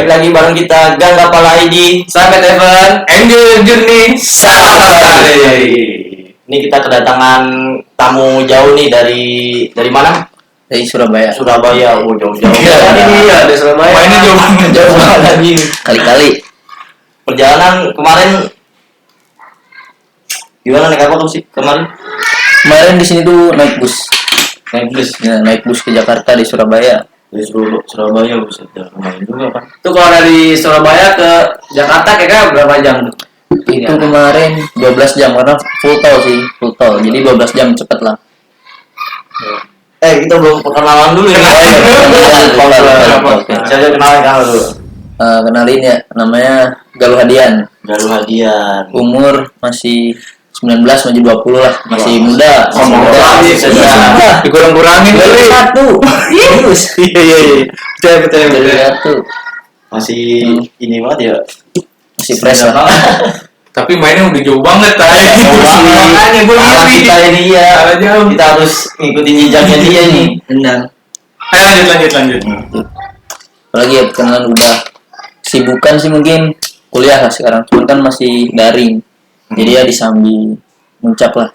Balik lagi bareng kita Gang Kapal ID, Sahabat Evan, Angel Journey Sahabat. Ini kita kedatangan tamu jauh nih dari mana? Dari Surabaya. Surabaya, jauh-jauh. Iya, dari Surabaya. Mainnya jauh banget lagi. Kali-kali. Perjalanan kemarin gimana, naik apa sih kemarin? Kemarin di sini tuh naik bus. Naik bus. Ya, naik bus ke Jakarta di Surabaya. Dari Surabaya buset, lumayan juga kan. Itu kalau dari Surabaya ke Jakarta kira-kira berapa jam tuh? Itu kemarin 12 jam karena full tol. Jadi 12 jam cepet lah. Kita belum perkenalan dulu ya. Oke. Saya kenalin kamu dulu. Kenalin ya, namanya Galuh Hadian. Galuh Hadian. Umur masih 19 menuju 20 lah, masih muda. Dikurang-kurangin Dari satu. Terus. Iya. Betul. Dari satu. Masih ini banget ya. Masih fresh lah. Tapi mainnya udah jauh banget Makanya gue Salah kita ini ya. Salah jauh. Kita harus ngikutin jejaknya dia nih. Benar. Ayo lanjut. Apalagi ya perkenalan udah sibukan sih mungkin kuliah lah sekarang. Cuman kan masih daring. Jadi ya disambi muncak lah.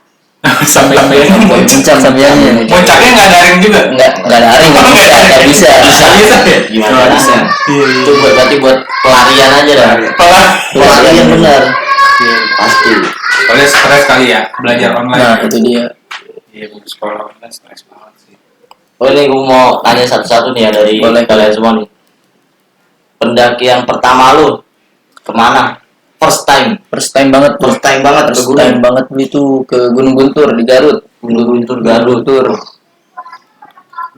Sambil Muncak sambiannya. muncaknya nggak daring juga. Enggak daring, enggak bisa. Bisa ya? Gimana bisa? Itu berarti buat pelarian aja dah. Pelarian benar. Pasti. Soalnya stres kali ya belajar online. Nah, itu dia. Iya, buku sekolah online stres banget sih. Oh, ini gue mau tanya satu-satu nih ya dari Boleh. kalian semua nih. Pendakian pertama lu kemana? First time banget First ke time banget itu ke Gunung Guntur di Garut. Gunung Garut.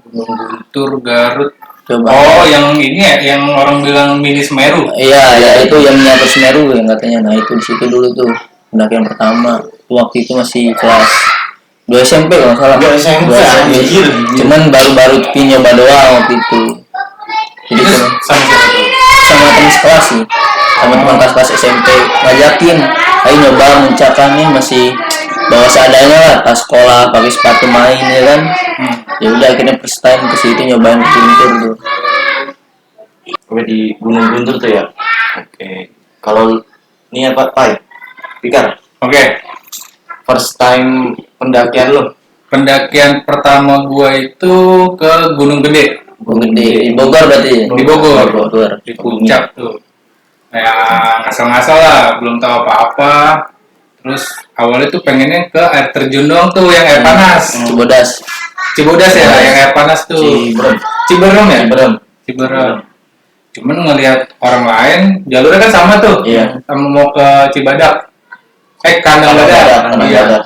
Guntur Garut. Coba. Oh, yang ini ya, yang orang bilang mini Semeru. Iya, ya itu yang nyampe Semeru yang katanya. Nah, itu di situ dulu tuh pendakian pertama. Waktu itu masih kelas 2 SMP kalau nggak salah. 2 SMP, anjir. Cuman baru nyoba doang waktu itu. Jadi Itu cuma sama siapa tuh? sama teman sekelas sih, sama teman kelas SMP ngajakin, ayo nyoba muncakannya masih bawa seadanya lah, pas sekolah pakai sepatu main ya kan. Ya udah akhirnya first time ke situ nyobain Guntur tuh. Gue di Gunung Guntur tuh ya. Oke. Kalau ini apa, Pai? Pikar. Oke. First time pendakian lu? Pendakian pertama gua itu ke Gunung Gede. Gunung Gede di Bogor berarti. Di Bogor. Di Iya. puncak tuh. Ya ngasal-ngasal lah, belum tahu apa-apa. Terus awalnya tuh pengennya ke air terjun doang tuh, yang air panas. Cibodas Ya, yang air panas tuh. Ciberem ya? Ciberem. Cuman ngelihat orang lain, jalurnya kan sama tuh. Iya. Sama mau ke Cibadak. Kandang Badak. Iya.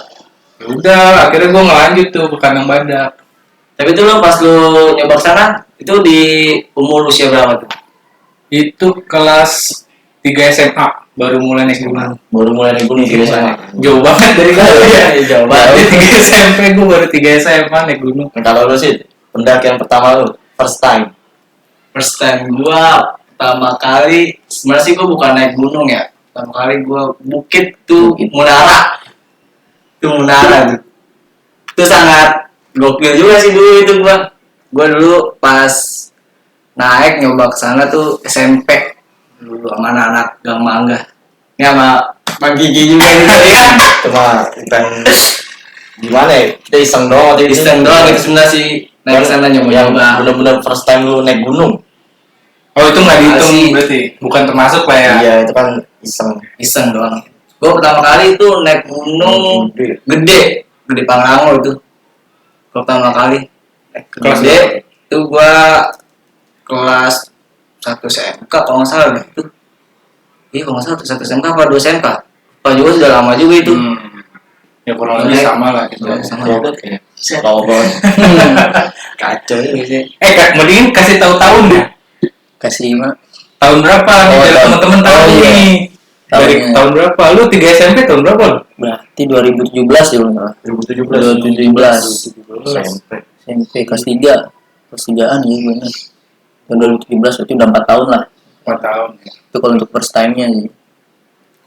Ya udah, akhirnya gua ngelanjut tuh ke Kandang Badak. Tapi itu lo pas lu nyoba sana, itu di umur usia berapa tuh? Itu kelas 3 SMA baru mulai naik gunung. Baru mulai naik gunung juga sama. Jauh banget dari gue ya. Jauh banget. 3 SMP gue baru 3 SMA naik gunung. Kalau lu sih pendakian pertama lu, first time gua pertama kali sebenarnya sih gua bukan naik gunung ya. Pertama kali gua bukit tuh Munara. Itu sangat gokil juga sih dulu itu gua. Gua dulu pas naik nyoba ke sana tuh SMP dulu sama anak-anak Gang Mangga. Ini sama Bang Gigi juga gitu kan. cuma bukan gimana ya, kita iseng doang waktu itu. Iseng doang gitu sebenarnya sih naik ke sana yang nyoba. bener-bener first time lu naik gunung. Oh itu nggak dihitung Masih. berarti, bukan termasuk lah ya. Iya, itu kan iseng Doang. Gua pertama kali itu naik gunung gede Pangrango itu. Pertama kali Kelas gede itu gua kelas 1 SMK kalau nggak salah deh itu. Iya kalau nggak salah 1 SMK apa 2 SMK. Pak juga sudah lama juga itu. Ya kurang lebih sama lah gitu. Sama. tahu banget. Kacau ini sih. Kak, mendingin kasih tahu tahun ya. Kasih mah Tahun berapa nih biar tahun. teman-teman tahu Oh, iya. nih. Dari Tahunnya. tahun berapa? Lu 3 SMP tahun berapa lu? berarti 2017 dulu nggak? 2017. SMP kelas 3 kelas 3an ya benar. Tahun 2017 berarti udah 4 tahun lah. 4 tahun. Itu kalau untuk first time-nya sih.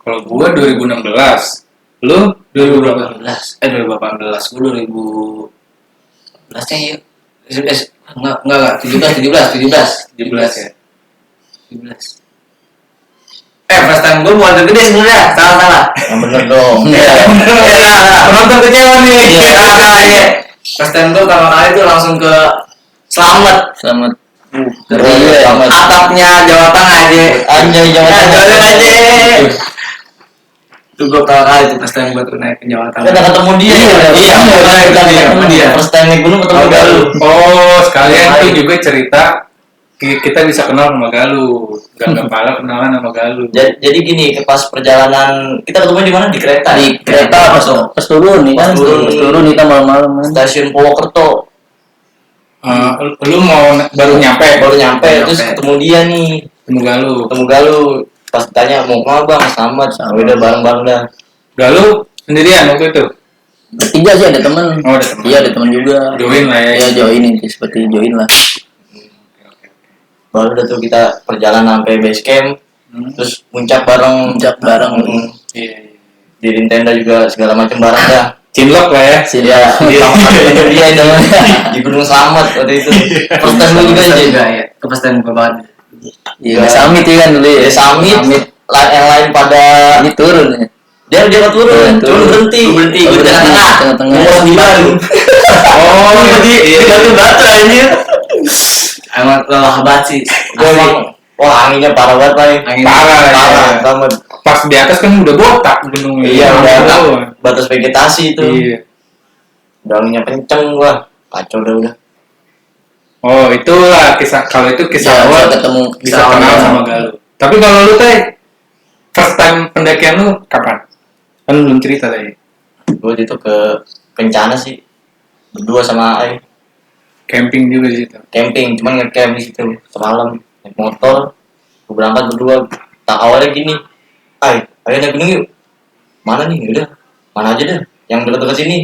Kalau gua 2016. Lu 2018. 2018 gua 2018 nya ya. Enggak 17 17 ya. 17. First time gue bukan gede sebenarnya. Salah. Yang bener dong. Penonton kecewa nih. Iya. First time gue pertama kali tuh langsung ke Slamet. Selamat. Dari atapnya Jawa Tengah aja. Anjay Jawa Tengah. Jawa Tengah aja. Itu gue pertama kali tuh first time gue tuh naik ke Jawa Tengah. Kita ketemu dia. Iya, ketemu dia. First time naik gunung ketemu Galuh. Oh, sekalian tuh juga cerita kita bisa kenal sama Galuh. Gak pala kenalan sama Galuh. Jadi gini, pas perjalanan kita ketemu di mana? Di kereta. Di kereta pas turun nih kan. Pas turun kita malam-malam kan. Stasiun Purwokerto. Lu mau baru nyampe Terus ketemu dia nih. ketemu Galuh. Pas ditanya mau kemana bang? Selamat. Udah bareng-bareng dah. Galuh sendirian waktu itu. Bertiga sih ada teman. Oh, ada teman. Iya ada teman juga. Join lah ya. Iya join ini seperti join lah. Baru udah tuh kita perjalanan sampai base camp. Terus puncak bareng. Iya. Diriin tenda juga segala macam bareng dah. Cinlok lah ya. Ya, dia itu di Gunung Slamet waktu itu. First time lu juga aja. Ya. Ke first time gue banget. Iya summit ya kan dulu ya. Summit. Yang lain pada Ini turun ya. dia turun, cuma berhenti. Gue di tengah-tengah. Tengah-tengah. Mau di Bandung. Oh, Di batu aja. Emang lelah banget sih. Gue emang, wah anginnya parah banget Pak. Angin parah. banget. Pas di atas kan udah botak gunungnya. Iya, udah tahu. batas vegetasi itu. Iya. Udah anginnya kenceng gua. Kacau udah. Oh, itulah kalau itu kisah Ya, awal ketemu bisa kenal sama Galuh. Tapi kalau lu teh first time pendakian lu kapan? Kan belum cerita tadi. Gue itu ke Kencana sih. Berdua sama Ai. Camping juga di situ. Camping, cuman nge-camp di situ semalam. Naik motor. Gue berangkat berdua. Tak awalnya gini. Ai, ayo naik gunung yuk. Mana nih? Udah. Mana aja dah. Yang dekat-dekat sini.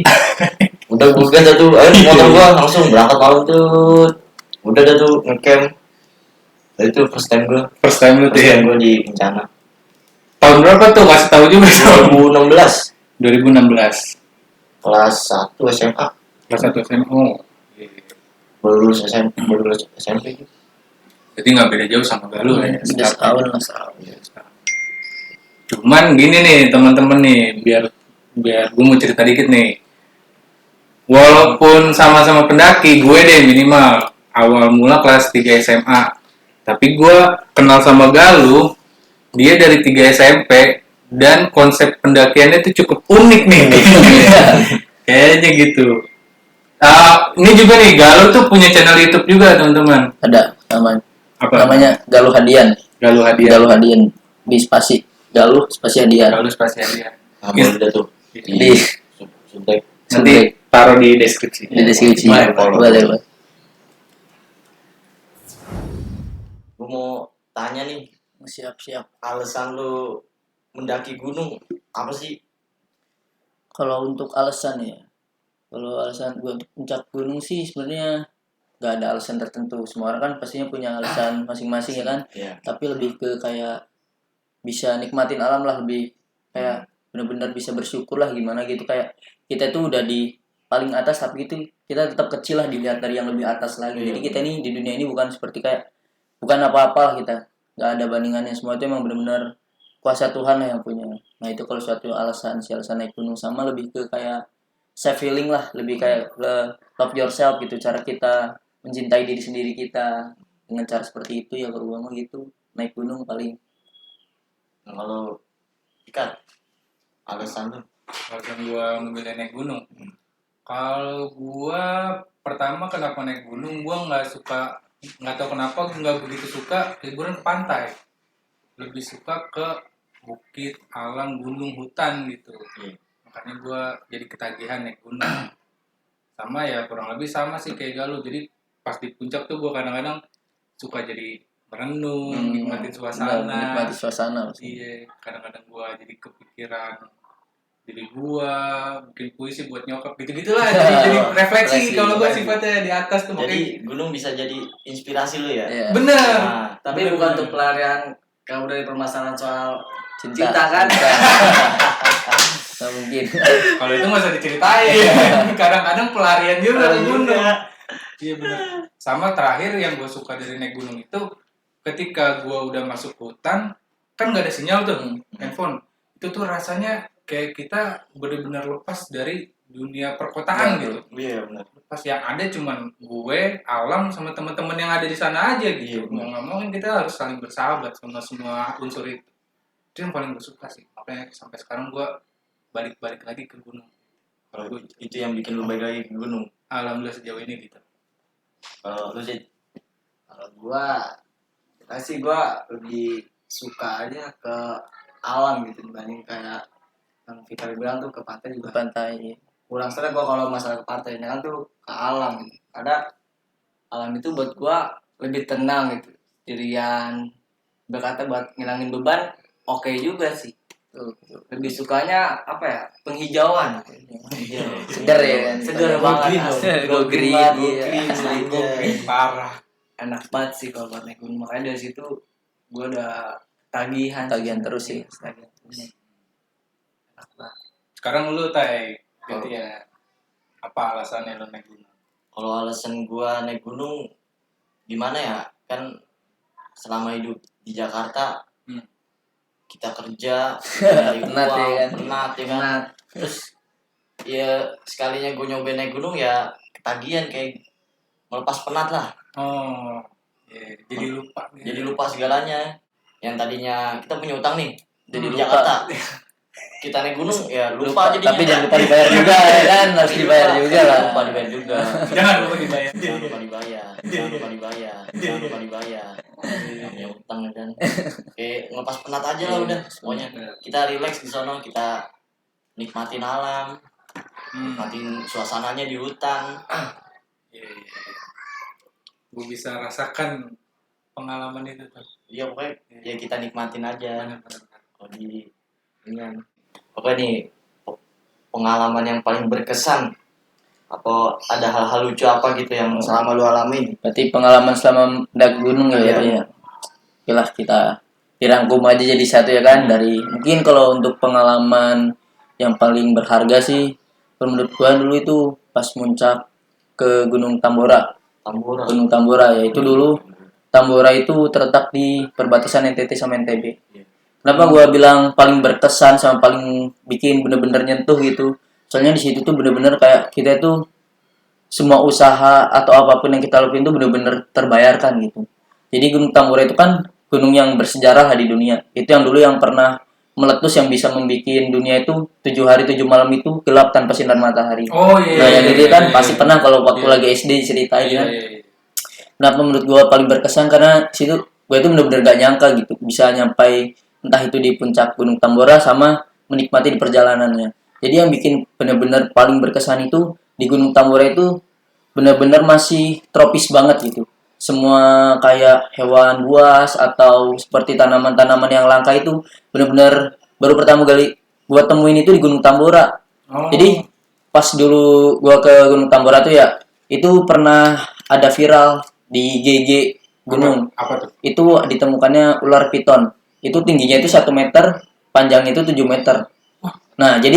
Udah gue gas dah tuh. Ayo motor gua langsung berangkat malam tuh. Udah dah tuh nge-camp. Itu first time gue. First time lu tuh First ya. time gue di Kencana. Tahun berapa tuh? Kasih tahu juga dong. 2016. 2016. Kelas 1 SMA. Kelas 1 SMA. Oh. Baru lulus SMP gitu. Jadi nggak beda jauh sama Galuh ya. Udah setahun lah setahun. Cuman gini nih teman-teman nih, biar gue mau cerita dikit nih. Walaupun sama-sama pendaki, gue deh minimal awal mula kelas 3 SMA. Tapi gue kenal sama Galuh, dia dari 3 SMP dan konsep pendakiannya itu cukup unik nih. Kayaknya gitu. Ini juga nih, Galuh tuh punya channel YouTube juga teman-teman. Ada namanya. Apa? Namanya Galuh Hadian. Galuh Hadiah. Galuh Hadian di spasi Galuh spasi Hadian. Galuh spasi Hadiah. Udah tuh. Di Subtek. Nanti taruh di deskripsi. di deskripsi. Boleh. Gue mau tanya nih, Siap. alasan lu mendaki gunung apa sih? Kalau untuk alasan ya, kalau alasan gue untuk puncak gunung sih sebenarnya nggak ada alasan tertentu. Semua orang kan pastinya punya alasan masing-masing ya kan. Iya. Tapi lebih ke kayak bisa nikmatin alam lah, lebih kayak benar-benar bisa bersyukur lah gimana gitu. Kayak kita tuh udah di paling atas tapi itu kita tetap kecil lah dilihat dari yang lebih atas lagi. Jadi kita ini di dunia ini bukan seperti kayak bukan apa-apa lah kita. Nggak ada bandingannya, semua itu emang benar-benar kuasa Tuhan lah yang punya. Nah itu kalau suatu alasan naik gunung. Sama lebih ke kayak self healing lah, lebih kayak love yourself gitu, cara kita mencintai diri sendiri kita dengan cara seperti itu ya. Kalau gua mah gitu, naik gunung paling. Nah, kalau ikan alasan lu? Alasan gua memilih naik gunung. Kalau gua pertama kenapa naik gunung, gua nggak tahu kenapa nggak begitu suka liburan ke pantai. Lebih suka ke bukit, alam, gunung, hutan gitu. Makanya gua jadi ketagihan naik gunung. Sama ya kurang lebih sama sih kayak Galuh. Jadi pas di puncak tuh gua kadang-kadang suka jadi merenung, nikmatin suasana. Nikmati suasana. Iya, kadang-kadang gua jadi kepikiran diri gua, bikin puisi buat nyokap gitu-gitulah. Jadi refleksi kalau gua sifatnya di atas tuh. Jadi gunung bisa jadi inspirasi lu ya? Iya. Bener. Nah, Tapi bukan untuk pelarian kamu dari permasalahan soal Cinta kan? Nggak mungkin. Kalau itu nggak usah diceritain. Kadang-kadang pelarian juga ke gunung. Iya benar. Sama terakhir yang gue suka dari naik gunung itu ketika gua udah masuk hutan kan nggak ada sinyal tuh handphone. Itu tuh rasanya kayak kita benar-benar lepas dari dunia perkotaan gitu. Iya benar. Pas yang ada cuman gue, alam sama teman-teman yang ada di sana aja gitu. Iya, Mau nggak mau kan kita harus saling bersahabat sama semua unsur itu. Itu yang paling gue suka sih. Makanya sampai sekarang gue balik-balik lagi ke gunung. Kalau itu yang bikin lu balik lagi ke gunung. Alhamdulillah sejauh ini gitu. Kalau lu sih Kalau gua gua lebih suka aja ke alam gitu dibanding kayak yang Fikar bilang tuh ke pantai juga pantai. kurang sering. Gua kalau masalah ke pantai kan tuh ke alam gitu. Ada alam itu buat gua lebih tenang gitu, sendirian, berkata buat ngilangin beban oke juga sih. Lebih sukanya apa ya, penghijauan. Seger ya kan. Seger banget, asli. Go green, Go iya. green, Gue parah. enak banget sih kalau buat naik gunung. Makanya dari situ gue udah tagihan Terus sih. Tagihan terus. Enak banget. Sekarang lu tay ganti ya. Apa alasannya lu naik gunung? kalau alasan gua naik gunung gimana ya? Kan selama hidup di Jakarta kita kerja dari Penat ya kan? penat ya kan. Terus ya sekalinya gue nyobain naik gunung ya ketagihan kayak melepas penat lah. Oh, iya, jadi lupa. Jadi lupa segalanya. Yang tadinya kita punya utang nih Jadi di lupa. Jakarta. Kita naik gunung ya lupa jadinya. Tapi jangan lupa dibayar juga ya kan, harus dibayar juga lah. Lupa dibayar juga. Jangan lupa dibayar. Jangan lupa dibayar. Jangan lupa dibayar. Jangan lupa dibayar. Punya utang kan. Oke, ngelepas penat aja lah udah semuanya. Kita relax di sono, kita nikmatin alam, nikmatin suasananya di hutan. Iya. Gue bisa rasakan pengalaman itu tuh. Iya pokoknya ya kita nikmatin aja. Benar-benar. Kalau di ini kan. Pokoknya nih pengalaman yang paling berkesan atau ada hal-hal lucu apa gitu yang selama lu alamin? Berarti pengalaman selama mendaki gunung ya, Iya. ya. Oke lah, kita dirangkum aja jadi satu ya kan. Dari mungkin kalau untuk pengalaman yang paling berharga sih, menurut gua dulu itu pas muncak ke Gunung Tambora. Tambora. Gunung Tambora ya itu dulu. Tambora itu terletak di perbatasan NTT sama NTB. Iya. Kenapa gua bilang paling berkesan sama paling bikin bener-bener nyentuh gitu? Soalnya di situ tuh bener-bener kayak kita tuh semua usaha atau apapun yang kita lakuin tuh bener-bener terbayarkan gitu. Jadi Gunung Tambora itu kan gunung yang bersejarah lah di dunia. Itu yang dulu yang pernah meletus yang bisa membuat dunia itu 7 hari 7 malam itu gelap tanpa sinar matahari. Oh iya. Nah yang itu kan iya, pasti iya. pernah kalau waktu Iya. lagi SD diceritain Iya, kan. iya. Kenapa menurut gue paling berkesan karena situ gue itu bener-bener gak nyangka gitu bisa nyampai entah itu di puncak Gunung Tambora sama menikmati di perjalanannya. Jadi yang bikin bener-bener paling berkesan itu di Gunung Tambora itu bener-bener masih tropis banget gitu. Semua kayak hewan buas atau seperti tanaman-tanaman yang langka itu bener-bener baru pertama kali gue temuin itu di Gunung Tambora. Oh. Jadi pas dulu gue ke Gunung Tambora tuh ya itu pernah ada viral di GG gunung. Apa tuh? Itu ditemukannya ular piton. Itu tingginya itu 1 meter, panjangnya itu 7 meter. Nah, jadi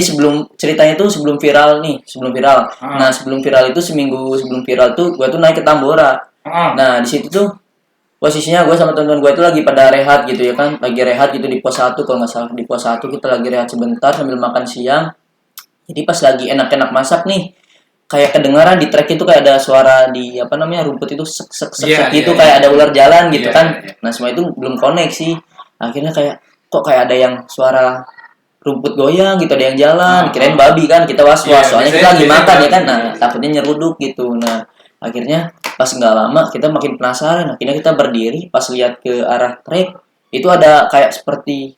ceritanya itu sebelum viral. Nah, sebelum viral itu seminggu sebelum viral tuh gue tuh naik ke Tambora. Nah, di situ tuh posisinya gue sama teman-teman gue itu lagi pada rehat gitu ya kan. Lagi rehat gitu di pos 1 kalau nggak salah. Di pos 1 kita lagi rehat sebentar sambil makan siang. Jadi pas lagi enak-enak masak nih, kayak kedengaran di trek itu kayak ada suara di rumput itu sek gitu kayak ada ular jalan gitu kan. Nah semua itu belum connect sih. Akhirnya kayak kok kayak ada yang suara rumput goyang gitu, ada yang jalan. Kirain babi kan, kita was-was soalnya kita lagi makan ya kan. Nah takutnya nyeruduk gitu. Nah akhirnya pas nggak lama kita makin penasaran. Akhirnya kita berdiri pas lihat ke arah trek itu ada kayak seperti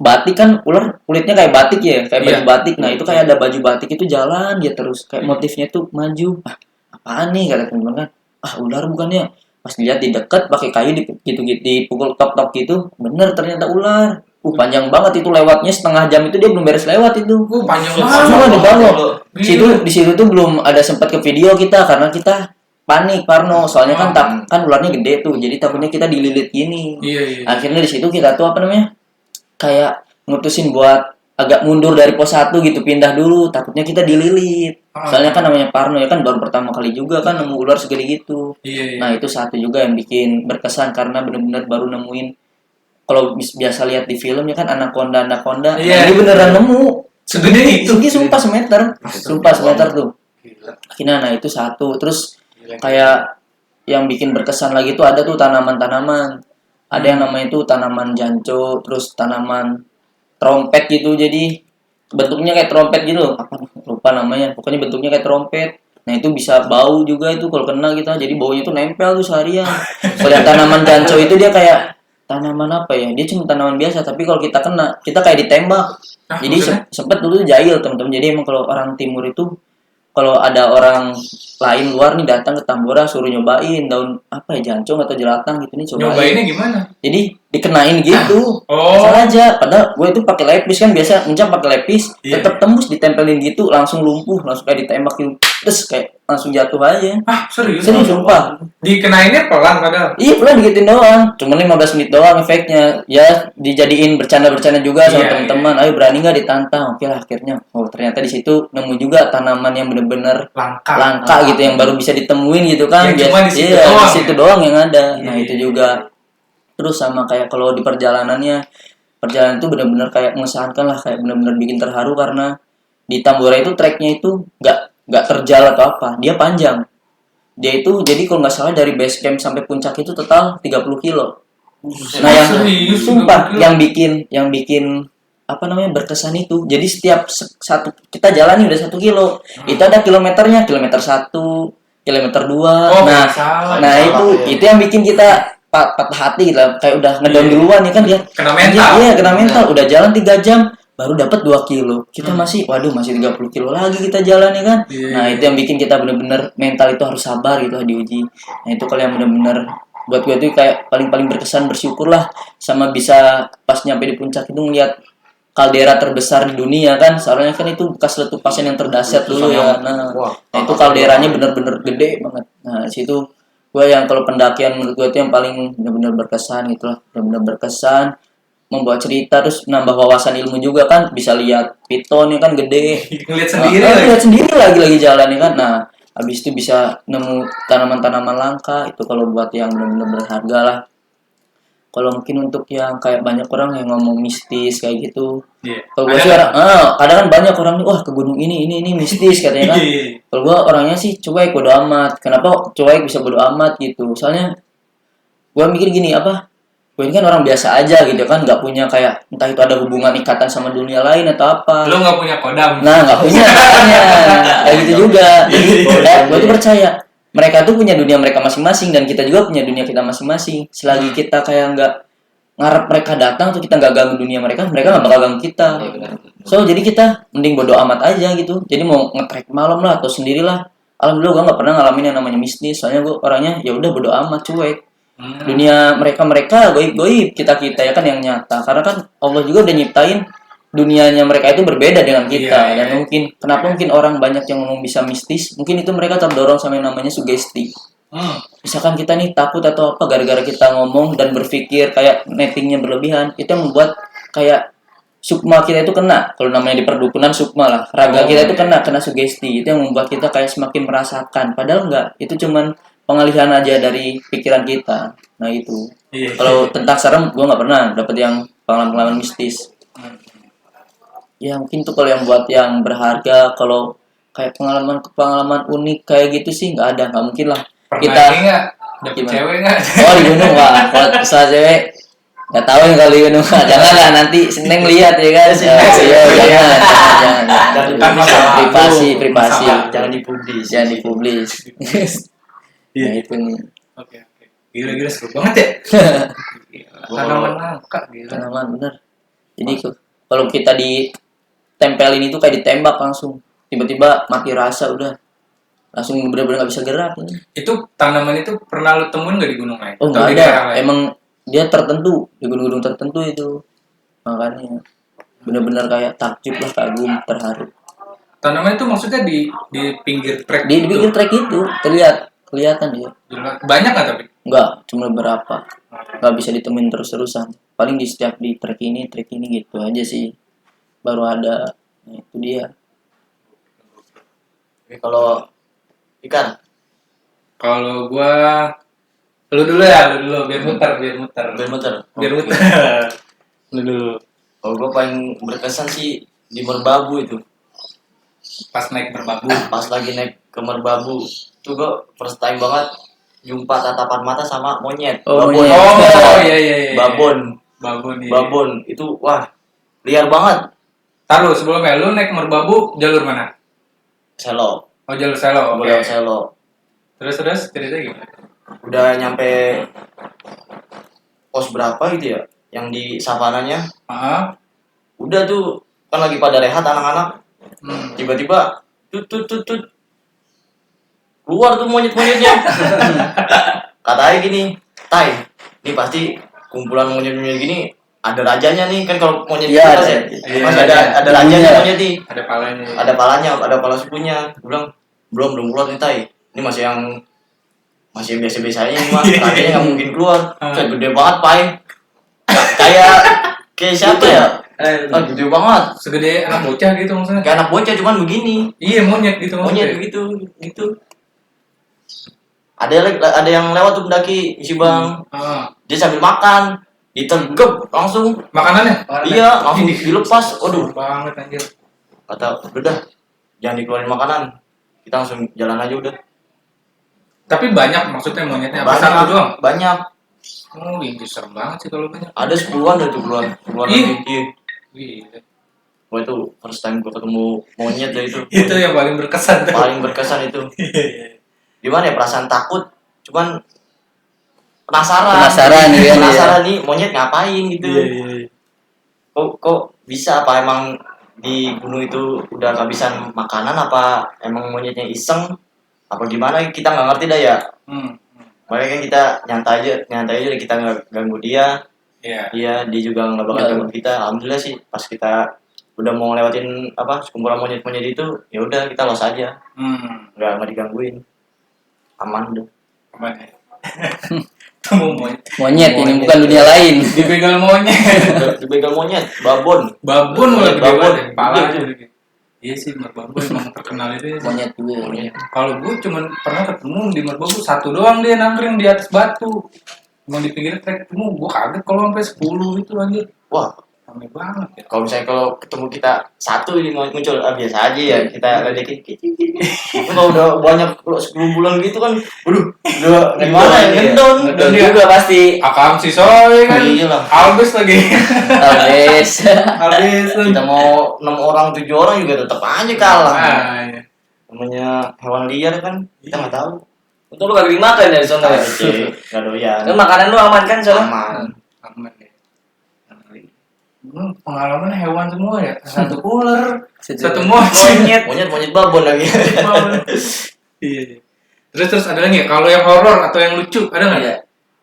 batik kan, ular kulitnya kayak batik ya, kayak baju batik. Nah itu kayak ada baju batik itu jalan dia terus kayak motifnya tuh maju. Apaan nih kata teman kan? Ular bukannya. Pas dilihat di dekat pakai kayu gitu dipukul tok gitu, bener ternyata ular. Panjang banget itu, lewatnya setengah jam itu dia belum beres lewat itu. Panjang Semua banget. di bawah. Di situ tuh belum ada sempat ke video kita karena kita panik parno soalnya kan ularnya gede tuh, jadi takutnya kita dililit gini. Iya. Akhirnya di situ kita tuh kayak ngutusin buat agak mundur dari pos 1 gitu, pindah dulu takutnya kita dililit. Soalnya kan namanya Parno ya kan baru pertama kali juga kan nemu ular segede gitu. Iya, iya. Nah itu satu juga yang bikin berkesan karena benar-benar baru nemuin. Kalau biasa lihat di film ya kan anaconda. Nah, Iya. ini beneran nemu. Segede itu. Tinggi sumpah semeter tuh. Gila. Akhirnya nah itu satu. Terus Gila. kayak yang bikin berkesan lagi tuh ada tuh tanaman-tanaman. Ada yang namanya itu tanaman janco, terus tanaman trompet gitu. Jadi bentuknya kayak trompet gitu loh. Apa lupa namanya. Pokoknya bentuknya kayak trompet. Nah itu bisa bau juga itu kalau kena kita. Jadi baunya tuh nempel tuh seharian. Kalau yang tanaman janco itu dia kayak tanaman apa ya? Dia cuma tanaman biasa. Tapi kalau kita kena, kita kayak ditembak. Ah, Jadi maksudnya? sempet dulu jahil teman-teman. Jadi emang kalau orang timur itu kalau ada orang lain luar nih datang ke Tambora suruh nyobain daun apa ya jancung atau jelatang gitu nih cobain. Nyobainnya gimana? Jadi dikenain gitu. Oh. Sengaja. Padahal gue itu pakai lepis kan biasa mencap pakai lepis, Iya. tetap tembus ditempelin gitu langsung lumpuh, langsung kayak ditembak gitu. Terus kayak langsung jatuh aja. Ah, serius? Serius sumpah. Dikenainnya pelan padahal. Iya pernah digituin doang, cuma 15 menit doang efeknya. Ya dijadiin bercanda-bercanda juga sama Iya, teman-teman. Ayo berani nggak ditantang? Oke lah akhirnya. Oh ternyata di situ nemu juga tanaman yang bener-bener langka gitu yang baru bisa ditemuin gitu kan. Yang cuma di situ iya, doang di situ ya? doang yang ada. Nah Iya, itu iya, juga. Terus sama kayak kalau di perjalanannya, perjalanan itu bener-bener kayak mengesankan lah, kayak bener-bener bikin terharu karena di Tambora itu treknya itu nggak terjal atau apa, dia panjang. Dia itu jadi kalau nggak salah dari base camp sampai puncak itu total 30 kilo. Nah yang Serius, sumpah 30 kilo? yang bikin apa namanya berkesan itu. Jadi setiap satu kita jalan nih udah 1 kilo, itu ada kilometernya, kilometer 1, kilometer 2. Oh, Nah, salah. nah salah, itu yang bikin kita patah hati lah, kayak udah ngedown Iya. duluan ya kan dia. Kena mental. Iya, kena mental. Udah jalan 3 jam baru dapat 2 kilo. Kita masih 30 kilo lagi kita jalan ya kan. Iya. Nah, itu yang bikin kita bener-bener mental itu harus sabar gitu diuji. Nah, itu kalau yang bener-bener buat gue tuh kayak paling-paling berkesan bersyukur lah sama bisa pas nyampe di puncak itu ngeliat kaldera terbesar di dunia kan. Soalnya kan itu bekas letupan yang terdahsyat dulu ya. Nah, Wah, nah itu kalderanya bener-bener gede banget. Nah, di situ gue yang kalau pendakian menurut gue itu yang paling bener-bener berkesan gitu lah. Bener-bener berkesan, membawa cerita terus nambah wawasan ilmu juga kan, bisa lihat piton ya kan gede. Ngeliat sendiri Nah, lagi. lihat sendiri lagi jalan ya kan. Nah, habis itu bisa nemu tanaman-tanaman langka itu kalau buat yang benar-benar berharga lah. Kalau mungkin untuk yang kayak banyak orang yang ngomong mistis kayak gitu. Iya. Kalau gue Ada sih nggak? kadang kan banyak orang nih wah ke gunung ini mistis katanya kan. Iya. Kalau gue orangnya sih cuek bodo amat. Kenapa cuek bisa bodo amat gitu? Soalnya gue mikir gini apa? Gue ini kan orang biasa aja gitu kan, nggak punya kayak entah itu ada hubungan ikatan sama dunia lain atau apa. Lo nggak punya kodam. Nah nggak punya makanya kayak gitu juga. Jadi gue tuh percaya mereka tuh punya dunia mereka masing-masing dan kita juga punya dunia kita masing-masing. Selagi kita kayak nggak ngarep mereka datang tuh kita nggak ganggu dunia mereka nggak bakal ganggu kita. Iya, benar. So jadi kita mending bodo amat aja gitu. Jadi mau nge-trek malam lah atau sendirilah. Alhamdulillah gue nggak pernah ngalamin yang namanya mistis. Soalnya gue orangnya ya udah bodo amat cuek. Dunia mereka goib kita ya kan yang nyata. Karena kan Allah juga udah nyiptain dunianya mereka itu berbeda dengan kita. Iya, iya. Dan mungkin orang banyak yang ngomong bisa mistis, mungkin itu mereka terdorong sama yang namanya sugesti. Misalkan kita nih takut atau apa gara-gara kita ngomong dan berpikir kayak nettingnya berlebihan, itu yang membuat kayak sukma kita itu kena. Kalau namanya di perdukunan sukma lah, raga kita itu kena sugesti. Itu yang membuat kita kayak semakin merasakan. Padahal enggak, itu cuman pengalihan aja dari pikiran kita. Nah itu. Iya. Kalau tentang serem, gue nggak pernah dapet yang pengalaman mistis. Ya mungkin tuh kalau yang buat yang berharga, kalau kayak pengalaman unik kayak gitu sih nggak ada, nggak mungkin lah. Pernah Kita ini nggak dapet Gimana? cewek nggak? oh di gunung wah, kalau soal cewek nggak tahu nih kalau di gunung jangan lah nanti Neng lihat ya kan. Jangan. Kan masalah Privasi. Jangan dipublis. Jangan dipublis. Nah itu nih Oke. Gila seru banget ya. Tanaman langka gila. tanaman bener. Jadi kalau kita ditempelin itu kayak ditembak langsung, tiba-tiba mati rasa udah langsung bener-bener nggak bisa gerak. Itu tanaman itu pernah lo temuin nggak di gunung lain? Oh Atau nggak di ada, daerah lain? emang dia tertentu di gunung-gunung tertentu itu, makanya bener-bener kayak takjub lah, kagum, terharu. Tanaman itu maksudnya di pinggir trek Di gitu? pinggir trek itu kelihatan dia. Banyak nggak tapi? Enggak, cuma beberapa. Nggak bisa ditemuin terus-terusan. Paling di setiap di trek ini gitu aja sih. Baru ada. Nah, itu dia. Oke, kalau ikan Kalau gua lu dulu ya, lu dulu biar muter. bermuter. Biar Oke. muter. Lu dulu. Kalau gue paling berkesan sih di Merbabu itu. Pas naik merbabu. Pas lagi naik ke Merbabu, itu gue first time banget jumpa tatapan mata sama monyet. Oh, babon. monyet. Oh iya. Babon. Babon iya. Babon itu wah liar banget. Taruh sebelumnya lu naik merbabu jalur mana? Selo, Oh jalur selo. gue Oke. lewat Selo. Terus cerita gimana? Udah nyampe pos berapa gitu ya? Yang di savananya. Ah. Udah tuh kan lagi pada rehat anak-anak. Tiba-tiba tut keluar tuh monyet-monyetnya. Katanya gini, Tai, ini pasti kumpulan monyet-monyet gini ada rajanya nih kan kalau monyet Iya, itu ada. pasti Iya, pasti ada. ada rajanya Ibunya. monyet nih. Ada palanya. Ada palanya, ada pala sukunya. Gue bilang belum keluar nih Tai. Ini masih yang biasa-biasa aja nih mah. Rajanya nggak mungkin keluar. Kayak gede banget Pai. Kayak siapa ya? Gede banget. Segede anak bocah gitu maksudnya. Kayak anak bocah cuman begini. Iya monyet gitu Monyet maksudnya. gitu. Ada yang lewat tuh pendaki si Bang. Ah. Dia sambil makan, ditenggep langsung. Makanannya? Iya, langsung dilepas. Waduh, banget anjir. kata udah jangan dikeluarin makanan. Kita langsung jalan aja udah. Tapi banyak maksudnya monyetnya apa satu doang? Banyak. Oh, ini serem banget sih kalau banyak. Ada 10-an dah tuh puluhan Ih. lagi. Iya. Gila. Wah itu first time gue ketemu monyet ya itu. Itu yang paling berkesan tuh. Paling berkesan itu. Gimana ya perasaan takut, cuman penasaran Iya. penasaran nih monyet ngapain gitu. Iya. Kok bisa apa emang di gunung itu udah kehabisan makanan apa emang monyetnya iseng apa gimana kita nggak ngerti dah ya. Makanya kan kita nyantai aja kita nggak ganggu dia. Iya. Dia juga nggak bakal ganggu kita. Alhamdulillah sih pas kita udah mau lewatin sekumpulan monyet itu ya udah kita los aja nggak digangguin aman udah. Aman ya. Temu monyet. Monyet ini bukan dunia lain. Dibegal monyet. Dibegal monyet babon Babon mulai gede Babon. banget. Pala. Iya. Iya sih, merbabu emang terkenal itu ya. Monyet juga. Monyet. Kalau gue cuman pernah ketemu di merbabu satu doang dia nangkring di atas batu. Emang di pinggir trek ketemu, gue kaget kalau sampai 10 itu anjir. wah Rame banget ya. kalau misalnya kalau ketemu kita satu ini muncul biasa aja ya kita ledekin itu kalau udah banyak 10 bulan gitu kan waduh udah gimana ya ngendon Dan juga pasti. Akam si Soy kan. Iyalah. Albes lagi. Habis. Albes. kita mau 6 orang 7 orang juga tetap aja kalah Iya. namanya hewan liar kan kita nggak tahu. Untung lu gak dimakan ya di sana ya. Nggak doyan. Kan makanan lu aman kan soalnya? Aman. Aman ya. Pengalaman hewan semua ya. Satu ular, satu monyet. Monyet babon lagi. Iya. Terus ada lagi ya? Kalau yang horor atau yang lucu ada nggak? Iya.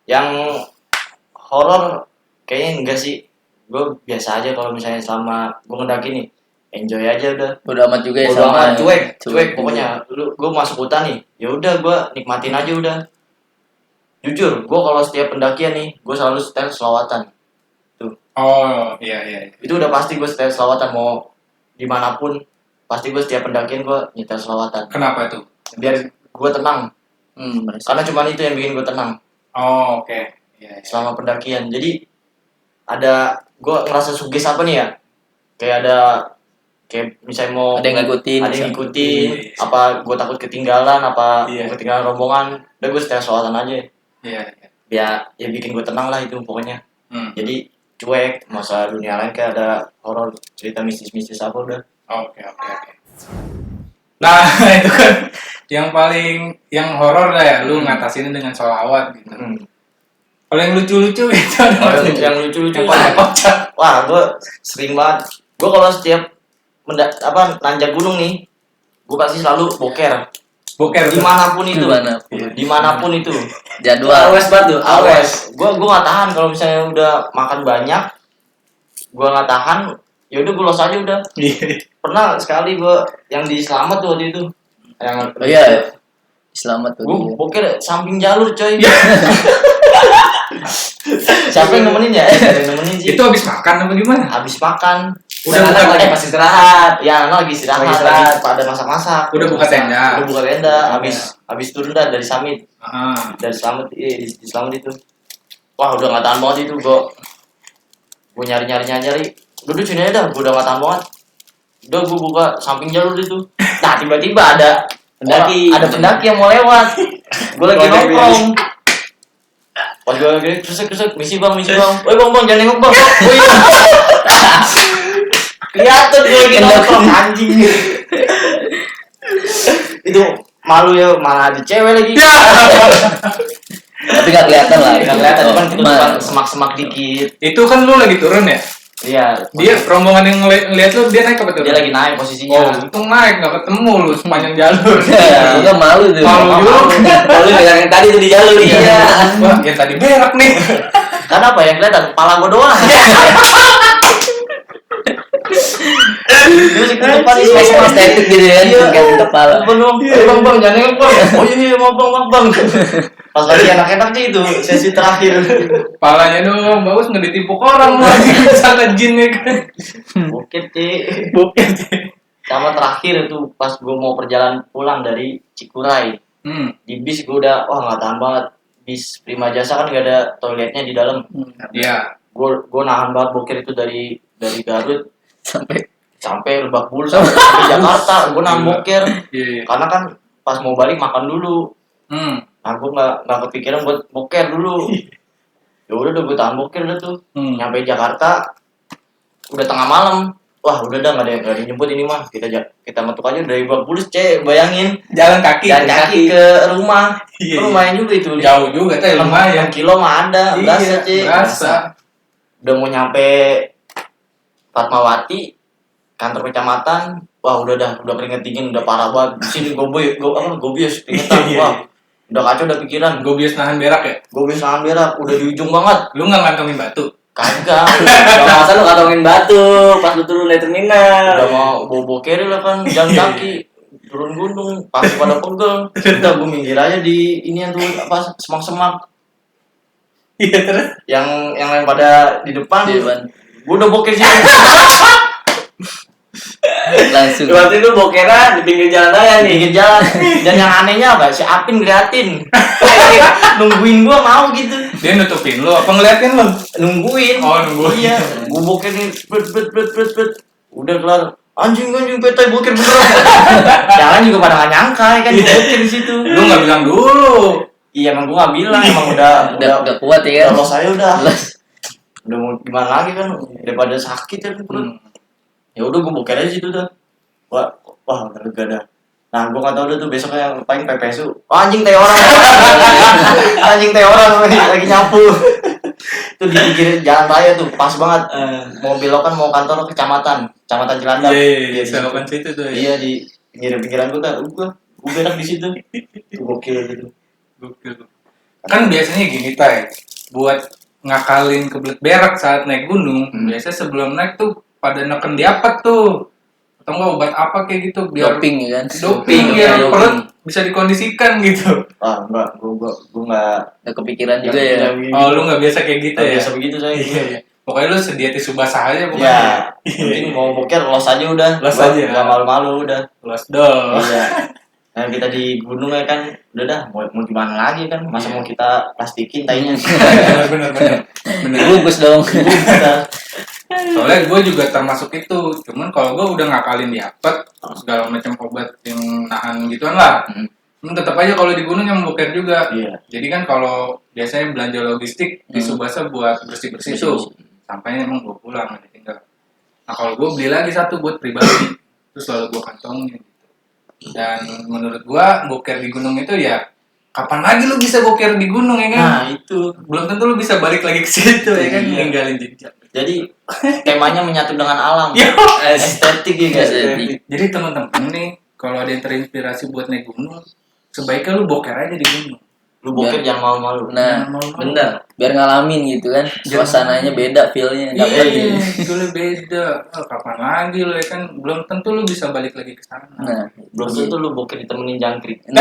Yang horor kayaknya enggak sih. Gue biasa aja kalau misalnya selama gue ngedaki nih. Enjoy aja udah. Bodo amat juga ya Bodo sama. amat, cuek pokoknya. Gue masuk hutan nih. Ya udah gue nikmatin aja udah. Jujur, gue kalau setiap pendakian nih, gue selalu setel selawatan. Oh iya. Itu udah pasti gue setel selawatan mau dimanapun. Pasti gue setiap pendakian gue nyetel selawatan. Kenapa itu? Biar gue tenang. Bener. Karena cuma itu yang bikin gue tenang. Oh oke. Iya. Selama pendakian. Jadi ada gue ngerasa suges apa nih ya? Kayak misalnya mau Ada yang ngikutin. ada yang ngikutin, Iya. apa gue takut ketinggalan, apa Iya. gue ketinggalan rombongan, udah gue setel selawatan aja. Iya. Ya bikin gue tenang lah itu pokoknya. Hmm. Jadi cuek, masa dunia lain kayak ada horor cerita mistis-mistis apa udah. Oke. Nah itu kan yang horor lah ya. Lu ngatasinnya dengan sholawat gitu. Kalau yang lucu-lucu itu ada Kalau nggak sih? yang lucu-lucu Yang paling kocak. wah gue sering banget. Gue kalau setiap nanjak gunung nih, gue pasti selalu boker. Boker Dimanapun itu. Dimanapun. Dimanapun itu. Jadwal. Awes banget tuh. Awes. Gue nggak tahan kalau misalnya udah makan banyak, gue nggak tahan. Ya udah gue los aja udah. Iya. Pernah sekali gue yang di Selamat tuh waktu itu. Yang Oh iya. Selamat tuh. gue dia. boker samping jalur coy. Siapa yang nemenin ya? Siapa yang nemenin sih? Itu habis makan apa gimana? Habis makan Udah Udah buka lagi pas istirahat. Ya, anak lagi istirahat, Lagi istirahat. lagi pada masak-masak. Udah buka tenda. Udah buka tenda, habis turun dah dari summit. Ah. Dari summit, di summit itu. Wah, udah nggak tahan banget itu, gue nyari. Udah sini aja dah, gue udah nggak tahan banget. Udah gue buka samping jalur itu. Nah, tiba-tiba ada pendaki yang mau lewat. Gue lagi nongkrong. Pas gue lagi kesek, misi bang. Woi bang, jangan nengok bang. Woi. Kelihatan gue lagi nongkrong anjing. Itu malu ya, mana ada cewek lagi. Tapi nggak kelihatan lah. Nggak kelihatan, Oh, cuman kita aman. cuma semak-semak dikit. Itu kan lu lagi turun ya? Iya. Dia rombongan yang ngeliat lu, dia naik apa tuh? Dia lagi naik posisinya. Oh, untung naik, gak ketemu lu sepanjang jalur. Ya, gua malu tuh. Malu juga. Lalu yang tadi tuh di jalur. Iya. Wah, yang tadi berak nih. Karena apa yang kelihatan? Kepala gue doang. Terus ke depan ini Estetik gitu ya, Iya. kayak kepala. Bang, bang, jangan nengok bang. Oh iya, mau bang. Pas lagi enak-enak sih itu sesi terakhir. Palanya dong, bagus nggak ditipu orang lagi sama jin ya kan. Bukit sih. Bukit. Sama terakhir itu pas gue mau perjalanan pulang dari Cikuray. Di bis gue udah, wah nggak tahan banget. Bis Prima Jasa kan nggak ada toiletnya di dalam. Iya. Gue nahan banget boker itu dari Garut sampai Lebak Bulus sampai Jakarta. Gue nahan boker Iya. karena kan pas mau balik makan dulu. Nah, gue nggak kepikiran buat boker dulu. Ya udah gue tahan boker udah tuh. Nyampe Jakarta udah tengah malam. Wah udah dah nggak ada yang jemput ini mah. Kita metuk aja dari Lebak Bulus, bayangin. Jalan kaki. Jalan kaki ke rumah. Iya. Lumayan juga itu. Jauh juga tuh, lumayan. 6 kilo mah ada. Berasa Cek. Berasa. Udah mau nyampe Fatmawati, kantor kecamatan. Wah udah keringet dingin, udah parah banget. Di sini gobius, keringetan. Iya. Wah udah kacau, udah pikiran. Gue biasa nahan berak ya? Gobius nahan berak, udah di ujung banget. Lu nggak ngantongin batu? Kagak. Kalau masa lu kantongin batu pas lu turun dari terminal. Udah mau bobo keri lah kan, jalan kaki turun gunung, pasti pada pegel. Udah gue minggir aja di ini yang tuh apa semak-semak. Iya terus? Yang pada di depan. Di depan. Gue udah boker sih. Langsung. Berarti lu bokeran di pinggir jalan raya nih. Pinggir jalan. Dan yang anehnya apa? Si Apin ngeliatin. Nungguin gua mau gitu. Dia nutupin lu apa ngeliatin lu? Nungguin. Oh, nungguin. Iya. Gua boker nih. Bet. Udah kelar. Anjing petai boker beneran. Jangan juga pada nggak nyangka ya kan boker di situ. Lu nggak bilang dulu. Iya emang gua nggak bilang. Emang Udah kuat ya kan? Kalau saya udah mau gimana lagi kan daripada sakit ya perut. Ya udah gue boker aja situ dah. Wah lega dah. Nah gue nggak tahu udah tuh besoknya paling PPSU. Oh, anjing teh orang lagi nyapu. Tuh di pinggir jalan raya tuh pas banget. Mau belok kan mau kantor kecamatan Cilandak. Iya, di selokan situ tuh. Iya di pinggiran gue kan. Gue berak di situ. Gokil gitu. Gokil. Kan biasanya gini tay, buat ngakalin kebelet berak saat naik gunung, biasanya sebelum naik tuh pada neken di apa tuh, atau enggak obat apa kayak gitu biar Doping ya kan? doping ya perut bisa dikondisikan gitu. Enggak, gue enggak. Udah kepikiran juga ya. Oh lu nggak biasa kayak gitu ya? Biasa begitu saya. Iya. Pokoknya lu sedia tisu basah aja Ya, pokoknya. mungkin mau boker los aja udah. Los aja. Gak malu-malu udah. Los dong. Iya. Nah kita di gunung ya kan, udah dah mau gimana lagi kan, masa mau kita plastikin tainya. Bener. Bungkus dong. Kita Soalnya gue juga termasuk itu, cuman kalau gue udah ngakalin diapet, segala macam obat yang nahan gituan lah. Tetap aja kalau di gunung yang boker juga. Iya. Jadi kan kalau biasanya belanja logistik di Subasa buat bersih-bersih tuh, sampainya emang gue pulang aja tinggal. Nah kalau gue beli lagi satu buat pribadi, terus selalu gue kantongin. Dan menurut gue boker di gunung itu ya kapan lagi lu bisa boker di gunung ya kan? Nah itu. Belum tentu lu bisa balik lagi ke situ ya kan, Iya. ninggalin jejak. Jadi temanya menyatu dengan alam. Yo. Estetik ya guys. Estetik. Jadi teman-teman nih, kalau ada yang terinspirasi buat naik gunung, sebaiknya lu boker aja di gunung. Lu boker jangan malu-malu. Nah, Mau-mau. bener. Biar ngalamin gitu kan. Suasananya beda, feel-nya. Dapet. Iya, itu beda. Kapan lagi lo ya kan? Belum tentu lu bisa balik lagi ke sana. Nah, Belum tentu lu boker ditemenin jangkrik. nah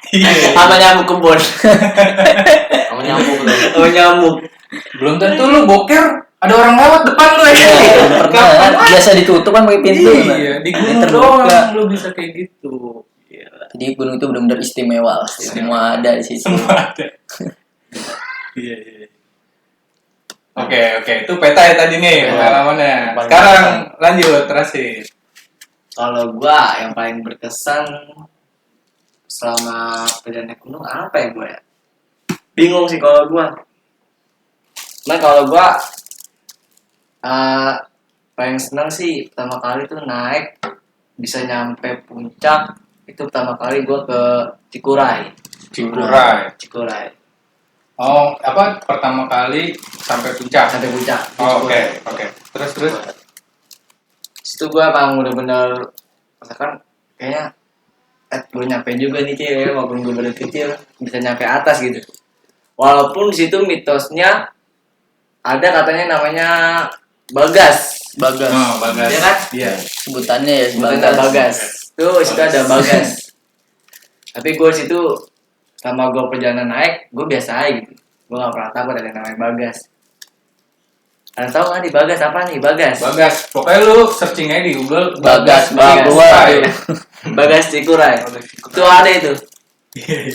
gitu. Sama nyamuk kebun. Sama nyambung tuh. Sama nyamuk. Belum tentu lu boker ada orang lewat depan lu ya. Pernah kan? Biasa ditutup kan pakai pintu. Iya, di Ini gunung terbuka. doang lu bisa kayak gitu. Jadi gunung itu benar-benar istimewa lah. Semua ada di situ. Semua ada. Iya. Oke, itu peta ya tadi nih pengalamannya. Sekarang lanjut terakhir. Kalau gua yang paling berkesan selama perjalanan naik gunung apa ya gua ya? Bingung sih kalau gua. Nah kalau gua paling senang sih pertama kali tuh naik bisa nyampe puncak itu pertama kali gua ke Cikuray. Cikuray. Oh, apa pertama kali sampai puncak? Sampai puncak. di Oh, Cikuray. oke. Terus. Situ gua emang bener-bener misalkan kayaknya gue nyampe juga nih cewek walaupun gue baru kecil bisa nyampe atas gitu. Walaupun di situ mitosnya ada katanya namanya Bagas. Bagas. Oh, Bagas. Iya kan? Iya. Sebutannya ya Sebutannya Bagas. Tuh situ ada Bagas. Tapi gue situ sama gue perjalanan naik, gue biasa aja gitu. Gue gak pernah takut ada yang namanya Bagas. Kalian tahu nggak nih Bagas apa nih Bagas? Bagas. Pokoknya lu searching aja di Google Bagas. Cikuray. Bagas Cikuray. Itu ada itu.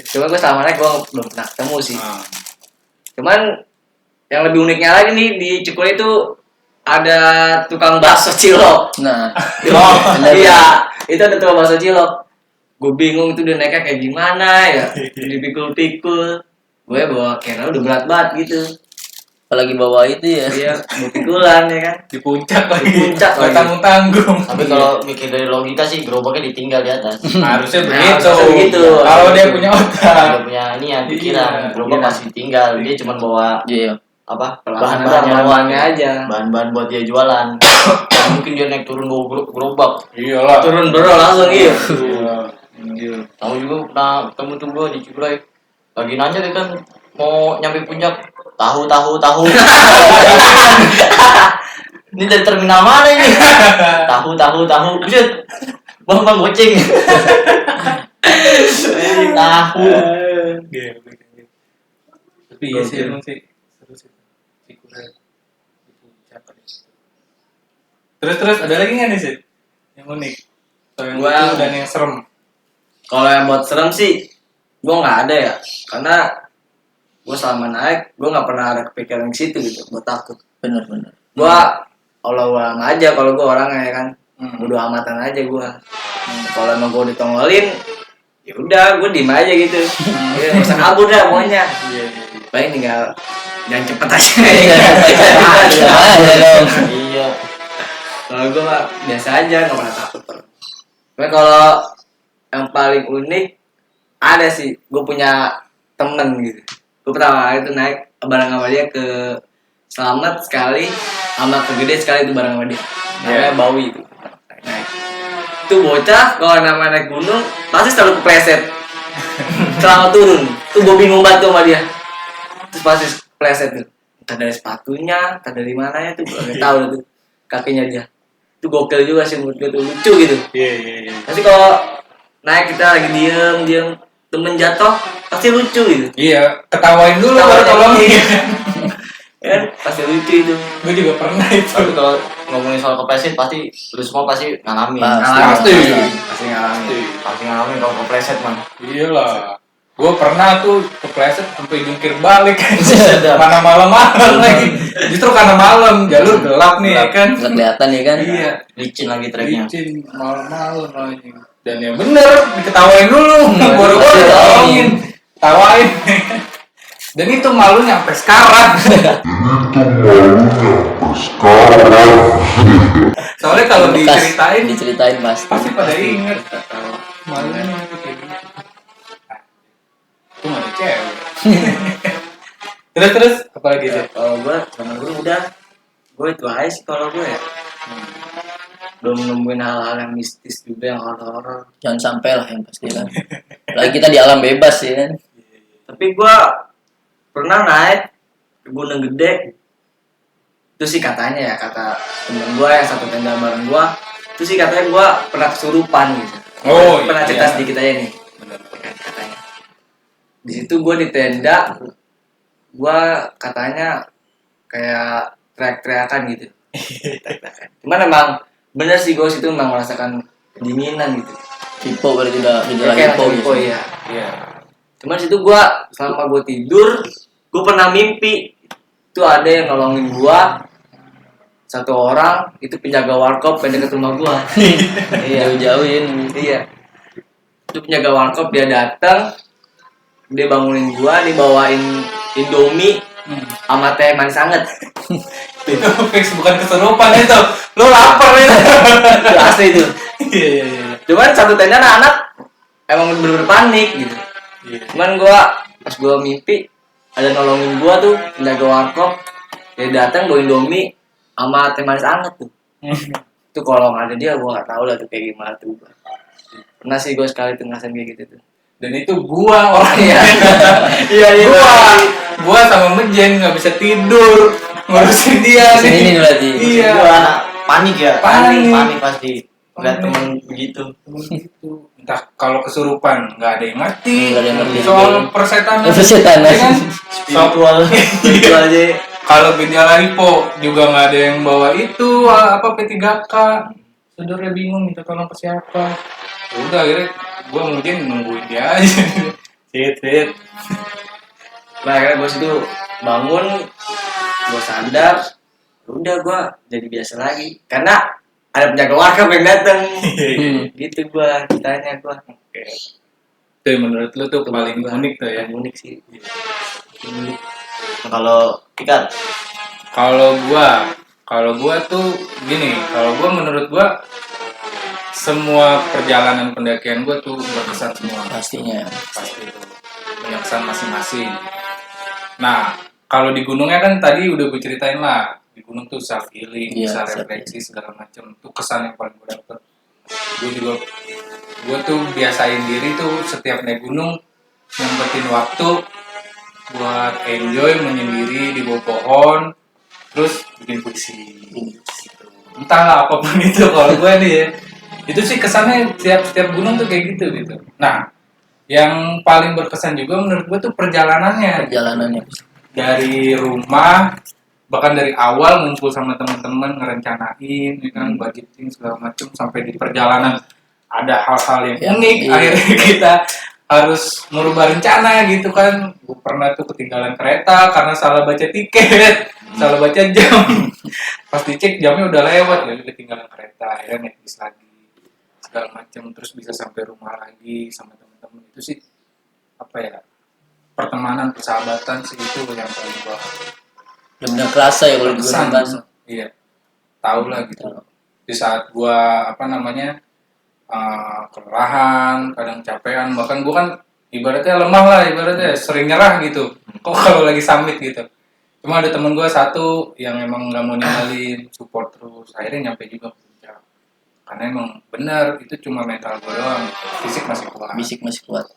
Cuma gue selama naik gue belum pernah ketemu sih. Cuman yang lebih uniknya lagi nih di Cikuray itu ada tukang bakso cilok. Nah, Iya, itu ada tukang bakso cilok. Gue bingung itu dia naiknya kayak gimana ya, dipikul-pikul. Gue bawa kira udah berat banget gitu. apalagi bawa itu ya. Iya, mau pikulan ya kan. Di puncak lagi. Di puncak Gak lagi. tanggung-tanggung. Tapi kalau mikir dari logika sih gerobaknya ditinggal di atas. Harusnya Nah, begitu. harusnya begitu. Kalau dia punya Dia otak. punya ini ya pikiran, Iya. gerobak Iya. pasti ditinggal. Dia cuma bawa Iya. apa? Bahan-bahannya aja. Bahan-bahan buat dia jualan. Nggak mungkin dia naik turun bawa gerobak. Iyalah. Turun bro langsung iya. Iya. Tahu juga pernah ketemu tuh gua di Cikuray. Lagi nanya dia kan mau nyampe puncak. Tahu. Ini dari terminal mana ini? Tahu. Buset. Bang goceng. Tahu. Tapi iya sih emang sih. Seru sih. Cikuray. Di puncak ada situ. Terus ada lagi nggak nih sih? Yang unik. Atau yang Gua- lucu dan yang serem. Kalau yang buat serem sih, gue nggak ada ya, karena gue selama naik, gue nggak pernah ada kepikiran ke situ gitu, gue takut. Benar. Gue Allah aja kalau gue orangnya ya kan, bodo Hmm. amatan aja gue. Kalau emang gue ditongolin, ya udah gue diem aja gitu, ya nggak usah kabur dah pokoknya. Iya. Paling tinggal jangan cepet aja. Ada dong. Iya. Kalau gue mah biasa aja, nggak pernah takut. Tapi kalau yang paling unik ada sih, gue punya temen gitu. Gue pertama kali itu naik bareng sama dia ke Selamat sekali, sama ke Gede sekali itu bareng sama dia. Namanya Bawi itu. Naik. Itu bocah kalau namanya naik gunung pasti selalu kepleset. Selama turun, tuh gue bingung banget tuh sama dia. Terus pasti kepleset tuh. Entah dari sepatunya, entah dari mananya tuh gue nggak tahu tuh kakinya dia. Itu gokil juga sih menurut gue tuh lucu gitu. Iya. Nanti kalau naik kita lagi diem temen jatuh pasti lucu gitu. Iya, ketawain dulu Ketawain baru tolongin. Ya kan pasti lucu itu. Gue juga pernah itu. Tapi kalau ngomongin soal kepleset pasti lu semua pasti ngalamin. Pasti. Pasti ngalamin. Pasti ngalamin kalau kepleset man. Iyalah. Gue pernah tuh kepleset sampai jungkir balik Sedap. mana malam-malam lagi. Justru karena malam, jalur gelap nih ya kan. Nggak kelihatan ya kan? Iya. Licin lagi treknya. Licin malam-malam lagi. Dan yang bener diketawain dulu, baru pasti ditolongin, tawain. Dan itu malunya sampai sekarang. Soalnya kalau Bekas diceritain pasti. pasti pada inget. Malunya kayak gitu. Itu mana cewek. Terus apa lagi sih? Kalau gue sama gue udah gue itu aja sih kalau gue ya. Belum nemuin hal-hal yang mistis juga yang horor. Jangan sampai lah yang pasti kan. Lagi kita di alam bebas ya kan. Tapi gue pernah naik ke Gunung Gede. Itu sih katanya ya, kata temen gue yang satu tenda bareng gue, itu sih katanya gue pernah kesurupan gitu. Oh, Pernah iya. cerita sedikit aja nih. Katanya. Di situ gue di tenda, gue katanya kayak teriak-teriakan gitu. Cuman emang bener sih gue situ emang merasakan kedinginan gitu. Hipo berarti udah gejala Kayak hipo hipo gitu. ya. Iya. Cuman situ gue selama gue tidur gue pernah mimpi itu ada yang nolongin gue, satu orang itu penjaga warkop yang dekat rumah gue. Iya. Jauh-jauhin. Iya. Itu penjaga warkop, dia datang, dia bangunin gua, dibawain Indomie sama teh manis anget. Itu fix bukan keserupan itu. Lu lapar itu. Itu asli itu. Iya. Cuman satu tenda anak-anak emang bener-bener panik gitu. Iya. Cuman gua pas gua mimpi ada nolongin gua tuh penjaga warkop, dia datang bawa Indomie sama teh manis anget tuh. Itu kalau nggak ada dia gua nggak tahu lah tuh kayak gimana tuh. Pernah sih gua sekali tuh ngerasain kayak gitu tuh. Dan itu gua orangnya. Iya Gua sama Mejen nggak bisa tidur ngurusin dia nih. Ini berarti. Iya. Gua panik ya. Panik. Pasti. Lihat temen begitu. Entah kalau kesurupan nggak ada yang ngerti. Nggak ada yang ngerti. Soal persetanan. Persetanan. Ya kan? Spiritual. Itu aja. Kalau gejala hipo juga nggak ada yang bawa itu apa P3K. Saudara bingung minta tolong ke siapa. Ya udah akhirnya gue mungkin nungguin dia aja. Sit. Nah akhirnya gue situ bangun, gue sadar, udah gue jadi biasa lagi karena ada penjaga warkop yang datang. Gitu gue ditanya gue. Itu yang menurut lu tuh paling unik tuh ya. Yang unik sih. Kalau ikan Kalau gua tuh gini, kalau gua menurut gua semua perjalanan pendakian gua tuh berkesan semua. Pastinya. Pasti itu punya kesan masing-masing. Nah, kalau di gunungnya kan tadi udah gue ceritain lah, di gunung tuh self healing, Iya, bisa self refleksi segala macam. Itu kesan yang paling gue dapet. Gue tuh biasain diri tuh setiap naik gunung nyempetin waktu buat enjoy menyendiri di bawah pohon, terus bikin puisi. Gitu. Entahlah apapun itu kalau gue nih ya. Itu sih kesannya setiap gunung tuh kayak gitu. Nah, yang paling berkesan juga menurut gue tuh perjalanannya. Dari rumah, bahkan dari awal ngumpul sama teman-teman ngerencanain, ya kan, budgeting segala macam sampai di perjalanan ada hal-hal yang unik. Iya. Akhirnya kita harus merubah rencana gitu kan. Gue pernah tuh ketinggalan kereta karena salah baca tiket, salah baca jam. Pas dicek jamnya udah lewat, ya ketinggalan kereta. Akhirnya naik bis lagi segala macam, terus bisa sampai rumah lagi sama teman-teman. Itu sih apa ya, pertemanan, persahabatan sih itu yang paling gua Benar kerasa ya kalau di gunung kan. Iya, tahu lah gitu. Di saat gua kelelahan, kadang capean, bahkan gua kan ibaratnya lemah lah, ibaratnya sering nyerah gitu. Kok kalau lagi summit gitu. Cuma ada temen gua satu yang emang nggak mau ninggalin, support terus. Akhirnya nyampe juga ke puncak. Karena emang benar itu cuma mental gue doang, fisik masih kuat. Fisik masih kuat.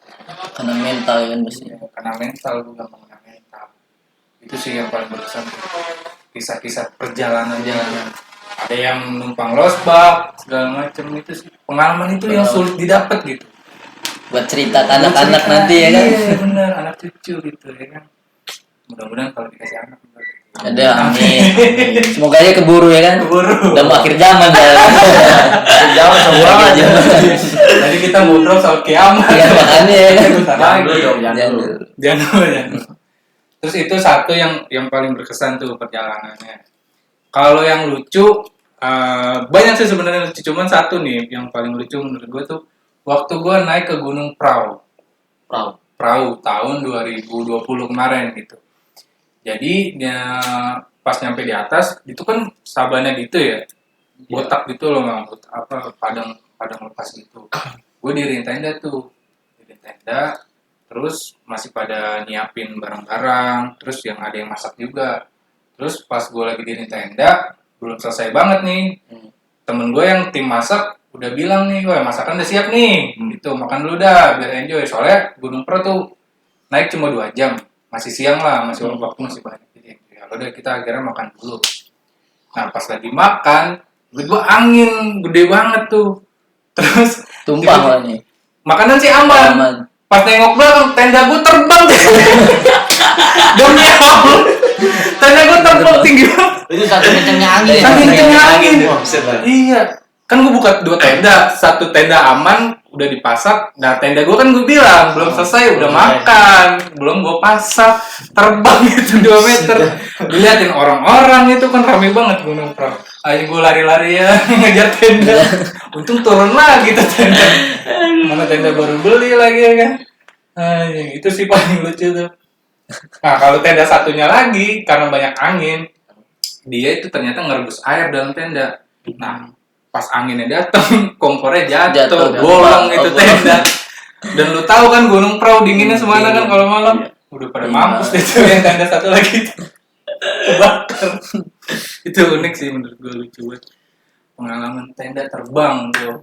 Karena mental kan mestinya. Karena mental gue gampang kena mental. Itu sih yang paling berkesan. Kisah-kisah perjalanan. Ada yang numpang losbak segala macam, itu sih pengalaman itu yang sulit didapat gitu. Buat cerita ke anak-anak nanti ya kan. Iya benar, anak cucu gitu ya kan. Mudah-mudahan kalau dikasih anak Ada, amin. Semoga aja keburu ya kan. Keburu. Udah mau akhir zaman ya. Jangan semua aja. Tadi kita ngobrol soal kiamat. Iya makanya ya kan. Jangan dulu. Terus itu satu yang paling berkesan tuh perjalanannya. Kalau yang lucu banyak sih sebenarnya lucu, cuman satu nih yang paling lucu menurut gue tuh waktu gue naik ke Gunung Prau tahun 2020 kemarin gitu. Jadi pas nyampe di atas itu kan sabannya gitu ya, botak gitu loh, nggak apa padang lepas gitu. Gue diriin tenda tuh, terus masih pada nyiapin barang-barang, terus yang ada yang masak juga. Terus pas gue lagi diriin tenda belum selesai banget nih, temen gue yang tim masak udah bilang nih, wah masakan udah siap nih, gitu makan dulu dah biar enjoy. Soalnya Gunung Pro tuh naik cuma 2 jam. Masih siang lah, masih waktu masih banyak. Jadi ya udah kita akhirnya makan dulu. Nah pas lagi makan, gue angin gede banget tuh. Terus Tumpah lah nih. makanan sih aman. Pas nengok belakang, tenda gue terbang. Demi Allah, tenda gue terbang tinggi banget. Itu saking kencengnya angin. Saking kencengnya angin. Wah, buset dah. Iya, kan gue buka 2 tenda, satu tenda aman udah dipasak. Nah tenda gue kan gue bilang belum selesai, udah makan, belum gue pasak, terbang itu 2 meter. Diliatin orang-orang itu kan rame banget Gunung Prau. Ayo gue lari-lari ya ngejar tenda. Untung turun lagi tuh tenda. Mana tenda baru beli lagi ya kan. Itu sih paling lucu tuh. Nah kalau tenda satunya lagi karena banyak angin, dia itu ternyata ngerebus air dalam tenda. Nah pas anginnya datang, kompornya jatuh, bolong itu tenda. Dan lu tahu kan Gunung Prau dinginnya semana kan kalau malam. Udah pada mampus itu yang tenda satu lagi itu. Kebakar. Itu unik sih menurut gue, lucu banget. Pengalaman tenda terbang tuh.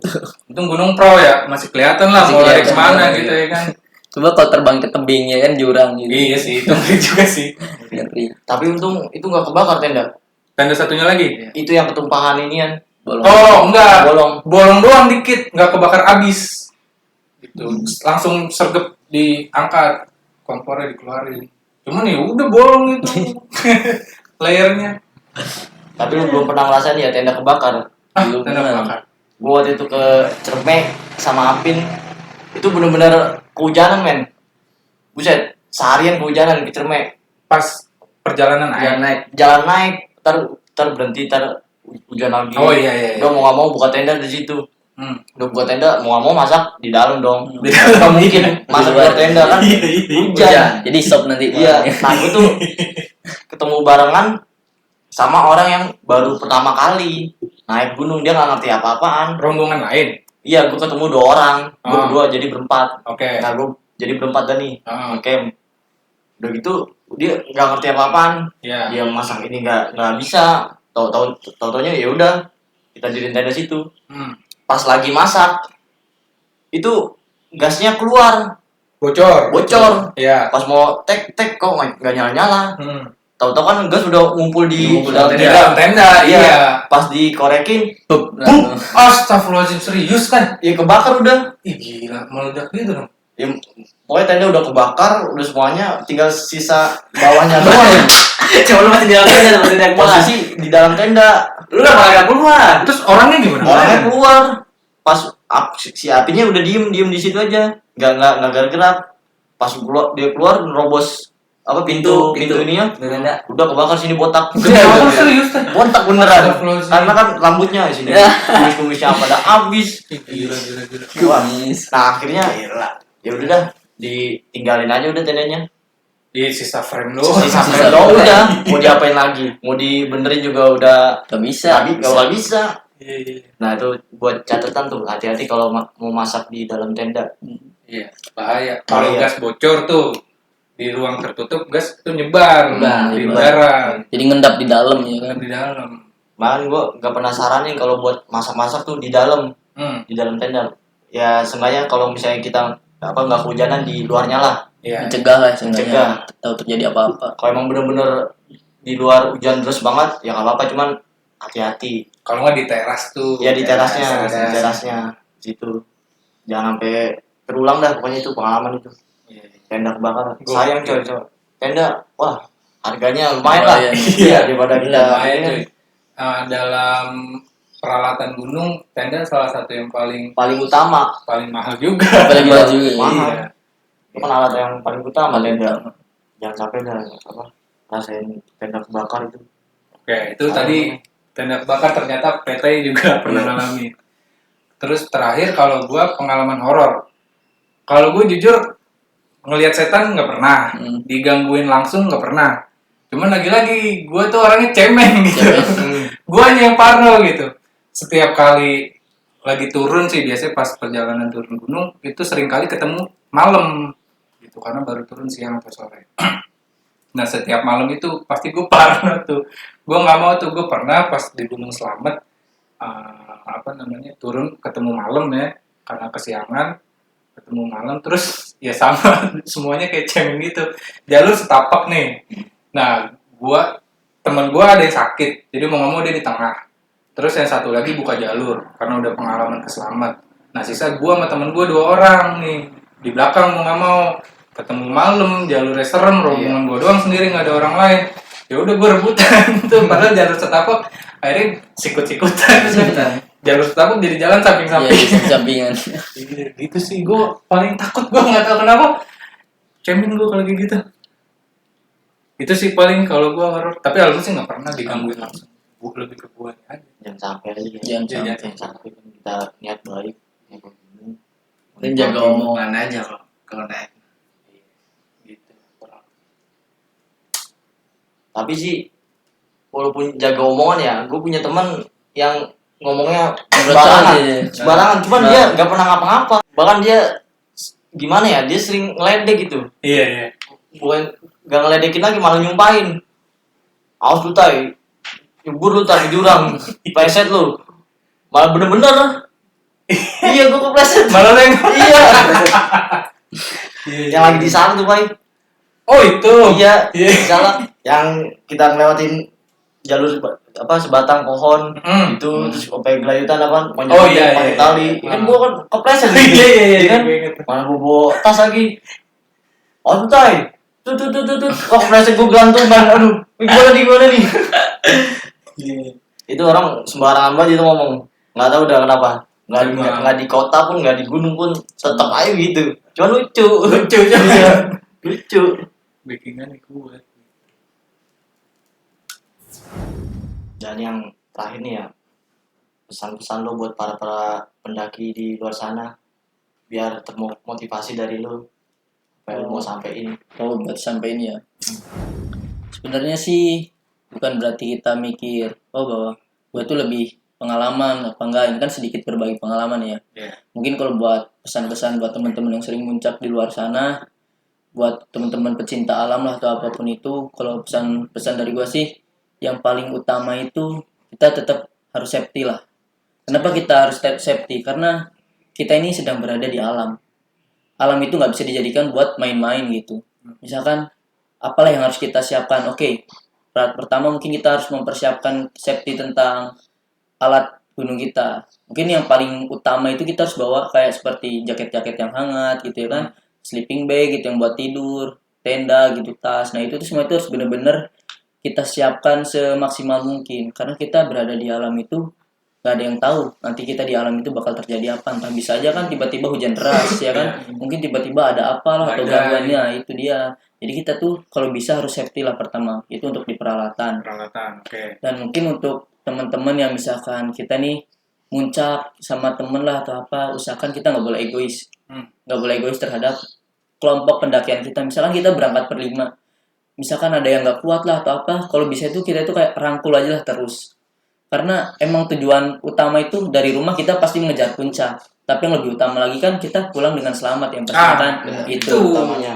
Untung Gunung Prau ya masih kelihatan lah Masih mau lari kelihatan, kemana iya. gitu ya kan. Coba kalau terbang ke tebingnya kan jurang gitu. Iya sih, itu ngeri juga sih. Ngeri. Tapi untung itu nggak kebakar tenda. Tenda satunya lagi? Itu yang ketumpahan inian. Bolong. Oh, enggak. Bolong. Bolong doang dikit, nggak kebakar abis. Gitu. Langsung sergep diangkat, kompornya dikeluarin. Cuman ya udah bolong itu. Layernya. Tapi lu belum pernah ngerasain ya tenda kebakar. Belum Tenda pernah. kebakar. Gua waktu itu ke Cermek sama Apin, itu bener-bener kehujanan men. Buset, seharian kehujanan ke Cermek. Pas perjalanan air. Jalan naik, tar berhenti, tar hujan lagi. Oh iya. Udah mau nggak mau buka tenda di situ. Udah buka tenda, mau nggak mau masak di dalam dong. Di dalam. Nggak mungkin masak di luar tenda kan. Iya. Hujan. Jadi stop nanti. Iya, nah gue tuh ketemu barengan sama orang yang baru pertama kali naik gunung, dia nggak ngerti apa-apaan. Rombongan lain. Iya, gue ketemu 2 orang, gue Ah. berdua jadi berempat. Oke. Nah, gue jadi berempat dah nih, Ah. camp. Udah gitu, dia nggak ngerti apa-apaan. Ya. Dia masak ini nggak bisa. Taunya ya udah kita diriin tenda situ. Pas lagi masak, itu gasnya keluar, Bocor. Iya. Pas mau tek kok nggak nyala. Tahu-tahu kan gas udah ngumpul di dalam Di tenda. dalam tenda, iya. Pas dikorekin, Tup. Astagfirullahaladzim, serius kan? ya kebakar udah. Ih gila, meledak gitu dong. Ya, pokoknya tenda udah kebakar, udah semuanya, tinggal sisa bawahnya doang. Coba lu masih di dalam tenda, masih di dalam tenda. Posisi di dalam tenda, Lu udah malah keluar. Terus orangnya gimana? orangnya keluar. Pas si apinya udah diem di situ aja, nggak gerak. Pas dia keluar nerobos apa pintu ininya, Tenda. udah kebakar sini botak. Kenapa serius kan? Botak beneran. Astagfirullahaladzim. Karena kan rambutnya di sini, kumis-kumisnya pada habis. Gila. Wah, nah akhirnya ya udah dah, ditinggalin aja udah tendanya. Iya, sisa frame doang. Sisa frame doang udah, mau diapain lagi? Mau dibenerin juga udah Gak bisa. nggak bisa. Iya. Nah itu buat catatan tuh, hati-hati kalau mau masak di dalam tenda. Iya, bahaya. Kalau Bahaya. gas bocor tuh di ruang tertutup, gas tuh nyebar di nyebar. udara, Jadi ngendap di dalam ya kan. di dalam. Malah gue nggak pernah saranin kalau buat masak-masak tuh di dalam tenda. Ya seenggaknya kalau misalnya kita nggak kehujanan di luarnya lah. Iya. Mencegah lah Mencegah. sebenarnya. Tahu terjadi apa-apa. Kalau emang bener-bener di luar hujan deras banget, ya nggak apa-apa, cuman hati-hati. Kalau nggak di teras tuh. Ya di terasnya, Teras. di terasnya situ. Jangan sampai terulang dah, pokoknya itu pengalaman itu. Iya. Tenda kebakar. Gua- Sayang coy. Tenda, wah harganya lumayan lah. Lumayan. Iya daripada kita. Lumayan, ini cuy. Dalam peralatan gunung, tenda salah satu yang paling paling utama. mahal juga. Apalagi Iya, juga ya. mahal. Iya. Itu kan alat yang paling utama Paling tenda. utama. Jangan sampai dah apa rasain tenda kebakar itu. Oke, itu tadi tenda kebakar, ternyata PT juga pernah ngalamin. Terus terakhir kalau gua pengalaman horor. Kalau gue jujur ngelihat setan nggak pernah, digangguin langsung nggak pernah. Cuman lagi-lagi gue tuh orangnya cemeng gitu. Gue hanya yang parno gitu. Setiap kali lagi turun sih, biasanya pas perjalanan turun gunung itu sering kali ketemu malam gitu, karena baru turun siang atau sore. Nah setiap malam itu pasti gue parno tuh. Gue nggak mau tuh, gue pernah pas di Gunung Slamet turun ketemu malam ya, karena kesiangan ketemu malam, terus ya sama semuanya kayak cemeng gitu, jalur setapak nih. Nah temen gua ada yang sakit, jadi mau nggak mau dia di tengah, terus yang satu lagi buka jalur karena udah pengalaman keselamat. Nah sisa gua sama temen gua 2 orang nih di belakang, mau nggak mau ketemu malam, jalurnya serem, rombongan gua doang sendiri, nggak ada orang lain. Ya udah gue rebutan tuh, padahal jalur setapak akhirnya sikut-sikutan. Jalur setapak jadi jalan Iya, samping-samping. di sampingan. Iya, gitu sih gue paling takut, gue nggak tahu kenapa. Cemen gue kalau kayak gitu. Itu sih paling kalau gue horor. Tapi kalau sih nggak pernah digangguin langsung. Gue lebih ke gue aja. Jangan sampai aja. Jangan Iya, sampai. Jangan sampai kan kita niat baik. Dan jaga omongan aja kalau naik. Gitu. Tapi sih walaupun jaga omongan ya, gue punya teman yang ngomongnya sembarangan, aja. sembarangan. Cuman Nah. dia nggak pernah ngapa-ngapa. Bahkan dia gimana ya? Dia sering ngeledek gitu. Iya, iya. Bukan nggak ngeledekin lagi, malah nyumpahin. Awas lu tay, nyebur lu tay di jurang, pleset lu. Malah bener-bener. Iya, gue kepleset. Malah neng. Iya. Iya, Yang lagi di sana tuh, Bay. Oh itu. Iya, Iya. di sana yang kita ngelewatin jalur sebatang pohon Hmm. itu terus sampai gelayutan apa Oh, iya, pakai iya, tali. iya. Kan gua kan kepleset Iya, iya, iya, kan. gue inget. Mana gua bawa tas lagi. Oh, tay. Tuh. Kok kepleset gua gelantungan. Aduh, gimana nih? Iya. Itu orang sembarangan banget itu ngomong. Nggak tahu udah kenapa. Emang. Nggak di kota pun, nggak di gunung pun tetap aja gitu. Cuma lucu. Lucu aja. Iya, lucu. Backingannya kuat. Dan yang terakhir nih ya, pesan-pesan lo buat para pendaki di luar sana biar termotivasi dari lo apa yang lo mau sampein. Oh, buat sampai ini ya. Sebenarnya sih bukan berarti kita mikir bahwa gue tuh lebih pengalaman apa enggak, ini kan sedikit berbagi pengalaman ya. Iya. Mungkin kalau buat pesan-pesan buat teman-teman yang sering muncak di luar sana, buat teman-teman pecinta alam lah atau apapun itu, kalau pesan-pesan dari gue sih yang paling utama itu kita tetap harus safety lah. Kenapa kita harus safety? Karena kita ini sedang berada di alam. Alam itu nggak bisa dijadikan buat main-main gitu. Misalkan apalah yang harus kita siapkan? Oke, pertama mungkin kita harus mempersiapkan safety tentang alat gunung kita. Mungkin yang paling utama itu kita harus bawa kayak seperti jaket-jaket yang hangat gitu ya kan, sleeping bag gitu yang buat tidur, tenda gitu, tas. Nah itu tuh semua itu harus benar-benar kita siapkan semaksimal mungkin karena kita berada di alam itu nggak ada yang tahu nanti kita di alam itu bakal terjadi apa, entah bisa aja kan tiba-tiba hujan deras ya kan, mungkin tiba-tiba ada apalah atau Badai. gangguannya, itu dia. Jadi kita tuh kalau bisa harus safety lah pertama, itu untuk di peralatan. Oke. Dan mungkin untuk teman-teman yang misalkan kita nih muncak sama temen lah atau apa, usahakan kita nggak boleh egois, nggak boleh egois terhadap kelompok pendakian kita. Misalkan kita berangkat berlima, misalkan ada yang nggak kuat lah atau apa, kalau bisa itu kita itu kayak rangkul aja lah terus. Karena emang tujuan utama itu dari rumah kita pasti mengejar puncak, tapi yang lebih utama lagi kan kita pulang dengan selamat yang pasti kan. benar. Itu Utamanya.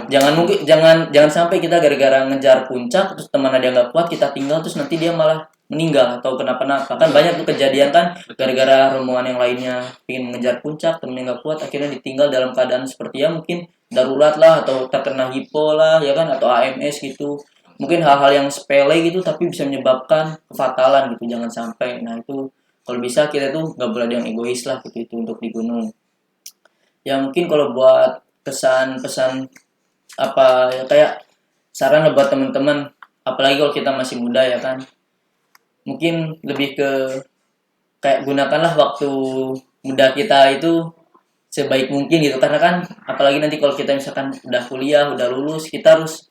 jangan sampai kita gara-gara ngejar puncak terus teman ada yang nggak kuat kita tinggal terus nanti dia malah meninggal atau kenapa-napa. Kan banyak tuh kejadian kan gara-gara rombongan yang lainnya ingin mengejar puncak, temennya nggak kuat akhirnya ditinggal dalam keadaan seperti ya mungkin darurat lah atau terkena hipo lah ya kan, atau AMS gitu. Mungkin hal-hal yang sepele gitu tapi bisa menyebabkan kefatalan gitu, jangan sampai. Nah itu kalau bisa kita tuh nggak boleh ada yang egois lah gitu itu untuk di gunung. Ya mungkin kalau buat kesan-pesan apa ya kayak saran lah buat teman-teman, apalagi kalau kita masih muda ya kan, mungkin lebih ke kayak gunakanlah waktu muda kita itu sebaik mungkin gitu, karena kan apalagi nanti kalau kita misalkan udah kuliah udah lulus kita harus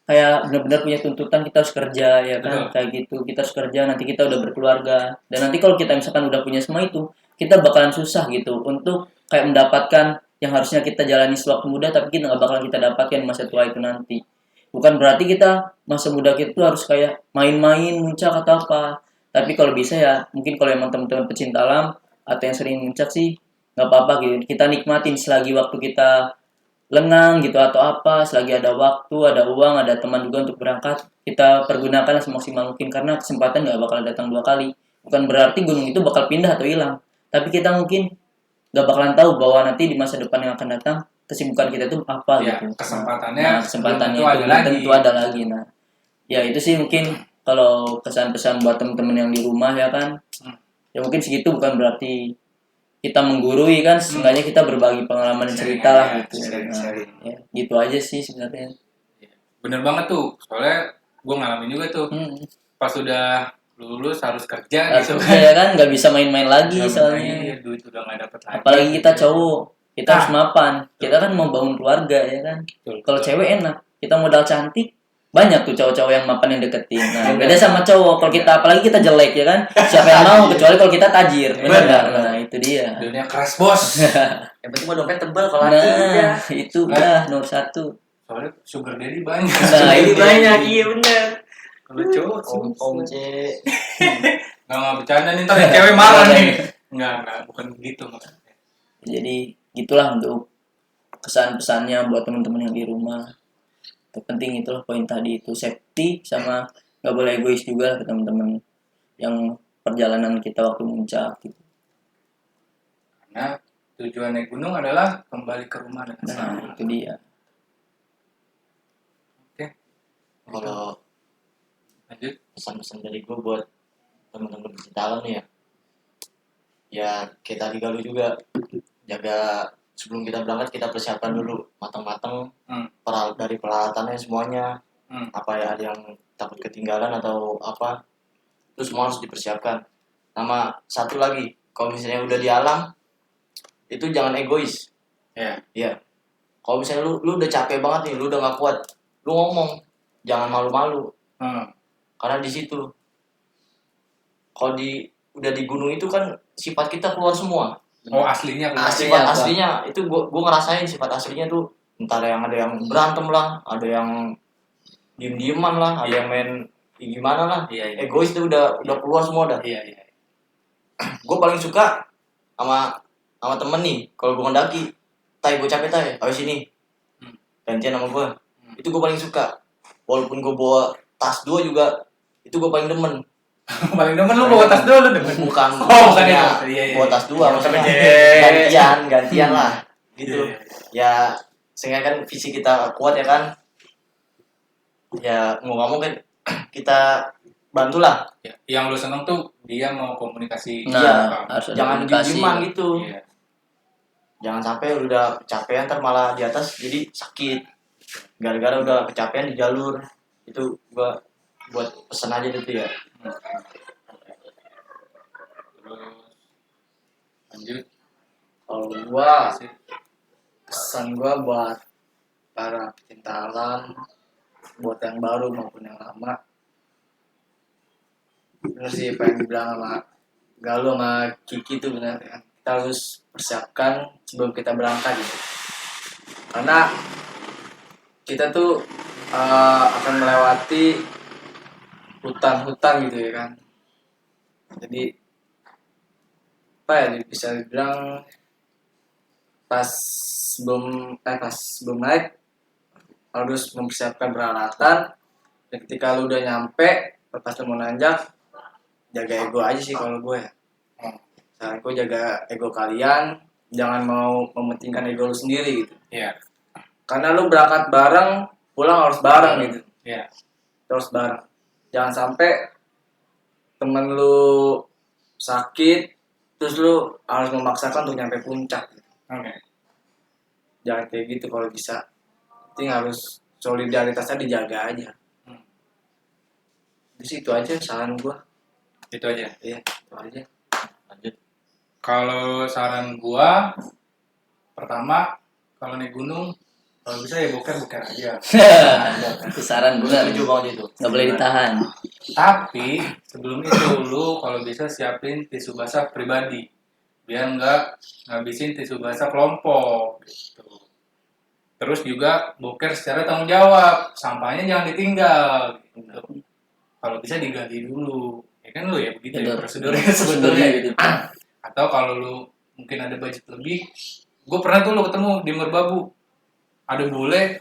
kayak benar-benar punya tuntutan, kita harus kerja ya kan. Betul. Kayak gitu kita harus kerja, nanti kita udah berkeluarga dan nanti kalau kita misalkan udah punya semua itu kita bakalan susah gitu untuk kayak mendapatkan yang harusnya kita jalani sewaktu muda tapi kita nggak bakalan kita dapatkan di masa tua itu nanti. Bukan berarti kita masa muda kita tuh harus kayak main-main muncak atau apa, tapi kalau bisa ya mungkin kalau emang teman-teman pecinta alam atau yang sering muncak sih nggak apa-apa gitu, kita nikmatin selagi waktu kita lengang gitu atau apa, selagi ada waktu, ada uang, ada teman juga untuk berangkat, kita pergunakan semaksimal mungkin karena kesempatan nggak bakal datang dua kali. Bukan berarti gunung itu bakal pindah atau hilang, tapi kita mungkin nggak bakalan tahu bahwa nanti di masa depan yang akan datang kesibukan kita itu apa Ya, gitu. kesempatannya Nah, kesempatannya belum itu tentu ada belum tentu ada lagi. Nah, ya itu sih mungkin kalau kesan-pesan buat teman-teman yang di rumah ya kan. Ya mungkin segitu, bukan berarti kita menggurui kan, seenggaknya kita berbagi pengalaman dan cerita lah gitu. Sharing. Nah, ya, gitu aja sih sebenarnya. Bener banget tuh, soalnya gue ngalamin juga tuh. Hmm. Pas sudah lulus harus kerja gitu Harus ya kan, nggak bisa main-main lagi Nggak soalnya. iya, duit udah nggak dapet lagi. Apalagi kita cowok, kita Nah. harus mapan. Kita kan mau bangun keluarga ya kan. Betul, Kalau betul. cewek enak, kita modal cantik, banyak tuh cowok-cowok yang mapan yang deketin. Nah, Bener. beda sama cowok. Kalau kita apalagi kita jelek ya kan, siapa yang mau kecuali kalau kita tajir. Benar Bener. nggak? Nah, itu dia. Dunia keras bos. Yang penting mah dompet tebal kalau laki udah. Nah, itu udah nomor 1. Soalnya sugar daddy banyak. Nah, Ini itu banyak, iya bener. Kalau cowok Om C. nggak bercanda nih, ntar yang cewek marah nih. Nggak, bukan begitu maksudnya. Jadi gitulah untuk kesan-pesannya buat teman-teman yang di rumah. Terpenting itulah poin tadi itu, safety sama nggak boleh egois juga ke teman-teman yang perjalanan kita waktu muncak gitu. Karena tujuan naik gunung adalah kembali ke rumah dengan Nah, selamat. itu dia. Oke, Kalau lanjut. pesan-pesan dari gue buat teman-teman di dalam nih ya kayak tadi Galuh juga, jaga sebelum kita berangkat kita persiapkan dulu matang-matang dari peralatannya semuanya. Apa ya, ada yang takut ketinggalan atau apa, itu semua harus dipersiapkan. Sama satu lagi, kalau misalnya udah di alam itu jangan egois. Iya. Kalau misalnya lu udah capek banget nih, lu udah nggak kuat, lu ngomong, jangan malu-malu. Karena di situ, kalau udah di gunung itu kan sifat kita keluar semua. Oh, aslinya keluar. Sifat apa? aslinya itu gua ngerasain sifat aslinya tuh, entar ada yang berantem lah, ada yang diem-dieman lah, ada yang main gimana lah. Iya. Egois tuh udah keluar semua dah. Iya. Gue paling suka sama temen nih, kalau gue mendaki, gue capek ayo sini, gantian sama gue. Itu gue paling suka, walaupun gue bawa tas 2 juga, itu gue paling demen. Paling demen lu bawa tas dulu demen. Bukan bukan maksudnya itu. Iya. bawa tas 2, maksudnya gantian lah gitu. Ya sehingga kan visi kita kuat ya kan, ya mau ngomong kan kita bantulah. Ya, yang lu seneng tuh dia mau komunikasi. Nah, harus ada Jangan komunikasi. diem-dieman gitu. Iya. Jangan sampai udah kecapean ntar malah di atas jadi sakit gara-gara udah kecapean di jalur. Itu gua buat pesan aja gitu ya. Terus lanjut. Kalau gua, pesan gua buat para pecinta alam, buat yang baru maupun yang lama, bener sih apa yang dibilang sama Galuh sama Kiki itu benar ya. Kita harus persiapkan sebelum kita berangkat gitu. Karena kita tuh akan melewati hutan-hutan gitu ya kan. Jadi apa ya, bisa dibilang pas sebelum naik harus mempersiapkan peralatan, dan ketika lu udah nyampe pas lu mau nanjak, jaga ego aja sih kalau gue ya. Saran gue jaga ego kalian, jangan mau mementingkan ego lu sendiri gitu. Iya. Karena lu berangkat bareng, pulang harus bareng gitu. Iya. Terus bareng. Jangan sampai temen lu sakit, terus lu harus memaksakan untuk nyampe puncak gitu. Oke. Jangan kayak gitu kalau bisa. Penting harus solidaritasnya dijaga aja. Di situ aja saran gua. Itu aja. Iya, itu aja. Lanjut. Kalau saran gua, pertama kalau naik gunung, kalau bisa ya boker aja. Itu saran Gue benar. setuju banget itu. Nggak boleh ditahan. Tapi sebelum itu lu kalau bisa siapin tisu basah pribadi, biar nggak ngabisin tisu basah kelompok. Gitu. Terus juga boker secara tanggung jawab, sampahnya jangan ditinggal. Gitu. Kalau bisa digali dulu, ya kan lu ya begitu ya prosedurnya sebetulnya gitu. Atau kalau lu mungkin ada budget lebih, gue pernah tuh lu ketemu di Merbabu, ada bule,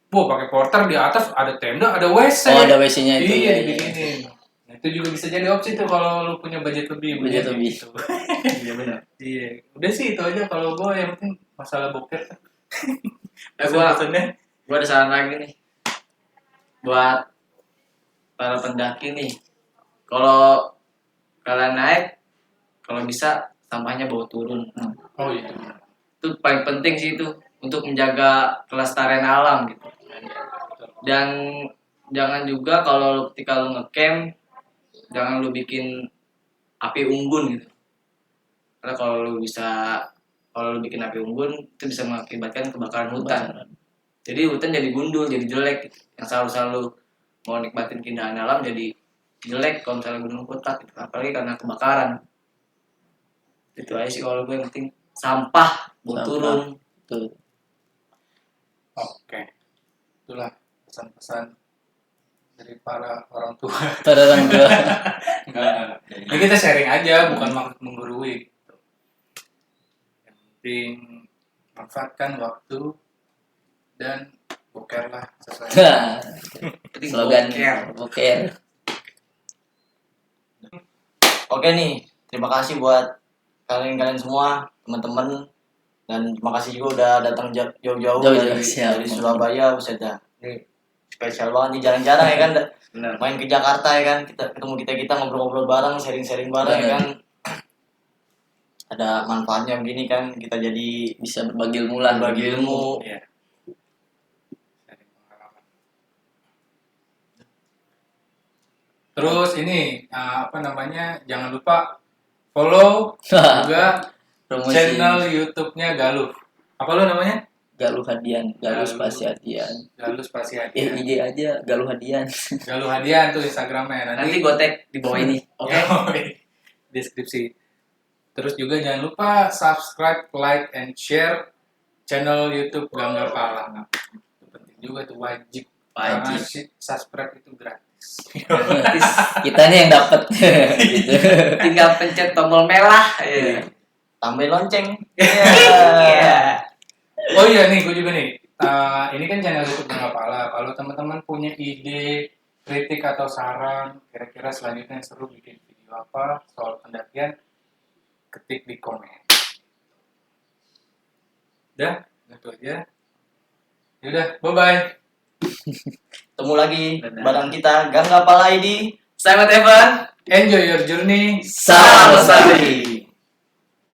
pakai porter di atas ada tenda, ada WC. Oh, ada WC-nya itu. Iya, dibikinin. Nah, itu juga bisa jadi opsi tuh kalau lu punya budget lebih. Budget lebih. Gitu. Iya benar. Iya, udah sih itu aja kalau gue, yang penting masalah boker. Gua ada saran lagi nih buat para pendaki nih. Kalau kalian naik, kalau bisa sampahnya bawa turun. Oh iya. Itu paling penting sih itu untuk menjaga kelestarian alam gitu. Dan jangan juga kalau ketika lu ngecamp jangan lu bikin api unggun gitu. Karena kalau lu bikin api unggun itu bisa mengakibatkan kebakaran hutan. Jadi hutan jadi gundul, jadi jelek gitu. Yang selalu mau nikmatin keindahan alam jadi jelek kalau misalnya gunung kotak gitu. Apalagi karena kebakaran. Itu aja sih kalau gue, yang penting sampah buat Sampah. turun. Tuh. Oke, itulah pesan-pesan dari para orang tua. Pada orang tua. Enggak. Ini kita sharing aja, bukan maksud menggurui. Yang penting manfaatkan waktu dan bokerlah sesuai. Penting Slogan boker. boker. Oke nih, terima kasih buat kalian semua, teman-teman, dan terima kasih juga udah datang jauh-jauh Jauh-jauh, siap. dari Surabaya, buset dah. Ini spesial banget nih, jarang-jarang ya kan Benar. main ke Jakarta ya kan, kita ketemu kita ngobrol-ngobrol bareng, sharing-sharing bareng ya Bener. kan. Ada manfaatnya begini kan, kita jadi Bisa berbagi ilmu lah. berbagi ilmu. Iya. Sharing pengalaman. Terus ini jangan lupa follow juga Promosi channel YouTube-nya Galuh. Apa lo namanya? Galuh Hadian, Galuh Galuh. Spasi Hadian. Galuh Spasi Hadian. IG aja Galuh Hadian. Galuh Hadian tuh Instagramnya. Nanti gue tag di bawah ini. Oke. Deskripsi. Terus juga jangan lupa subscribe, like, and share channel YouTube Gangga Pala. Itu penting juga tuh, wajib. Karena subscribe itu gratis. Gratis. Kita nih yang dapat gitu. Tinggal pencet tombol merah. Iya. Tambahin lonceng. Iya. Oh iya nih, gue juga nih. Ini kan channel YouTube Gangga Pala. Kalau teman-teman punya ide, kritik atau saran, kira-kira selanjutnya yang seru bikin video apa soal pendakian, ketik di komen. Udah, itu aja. Yaudah, bye-bye. Ketemu lagi Dadah. bareng kita Gangga Pala ID. Saya Evan. Enjoy your journey. Salam Lestari.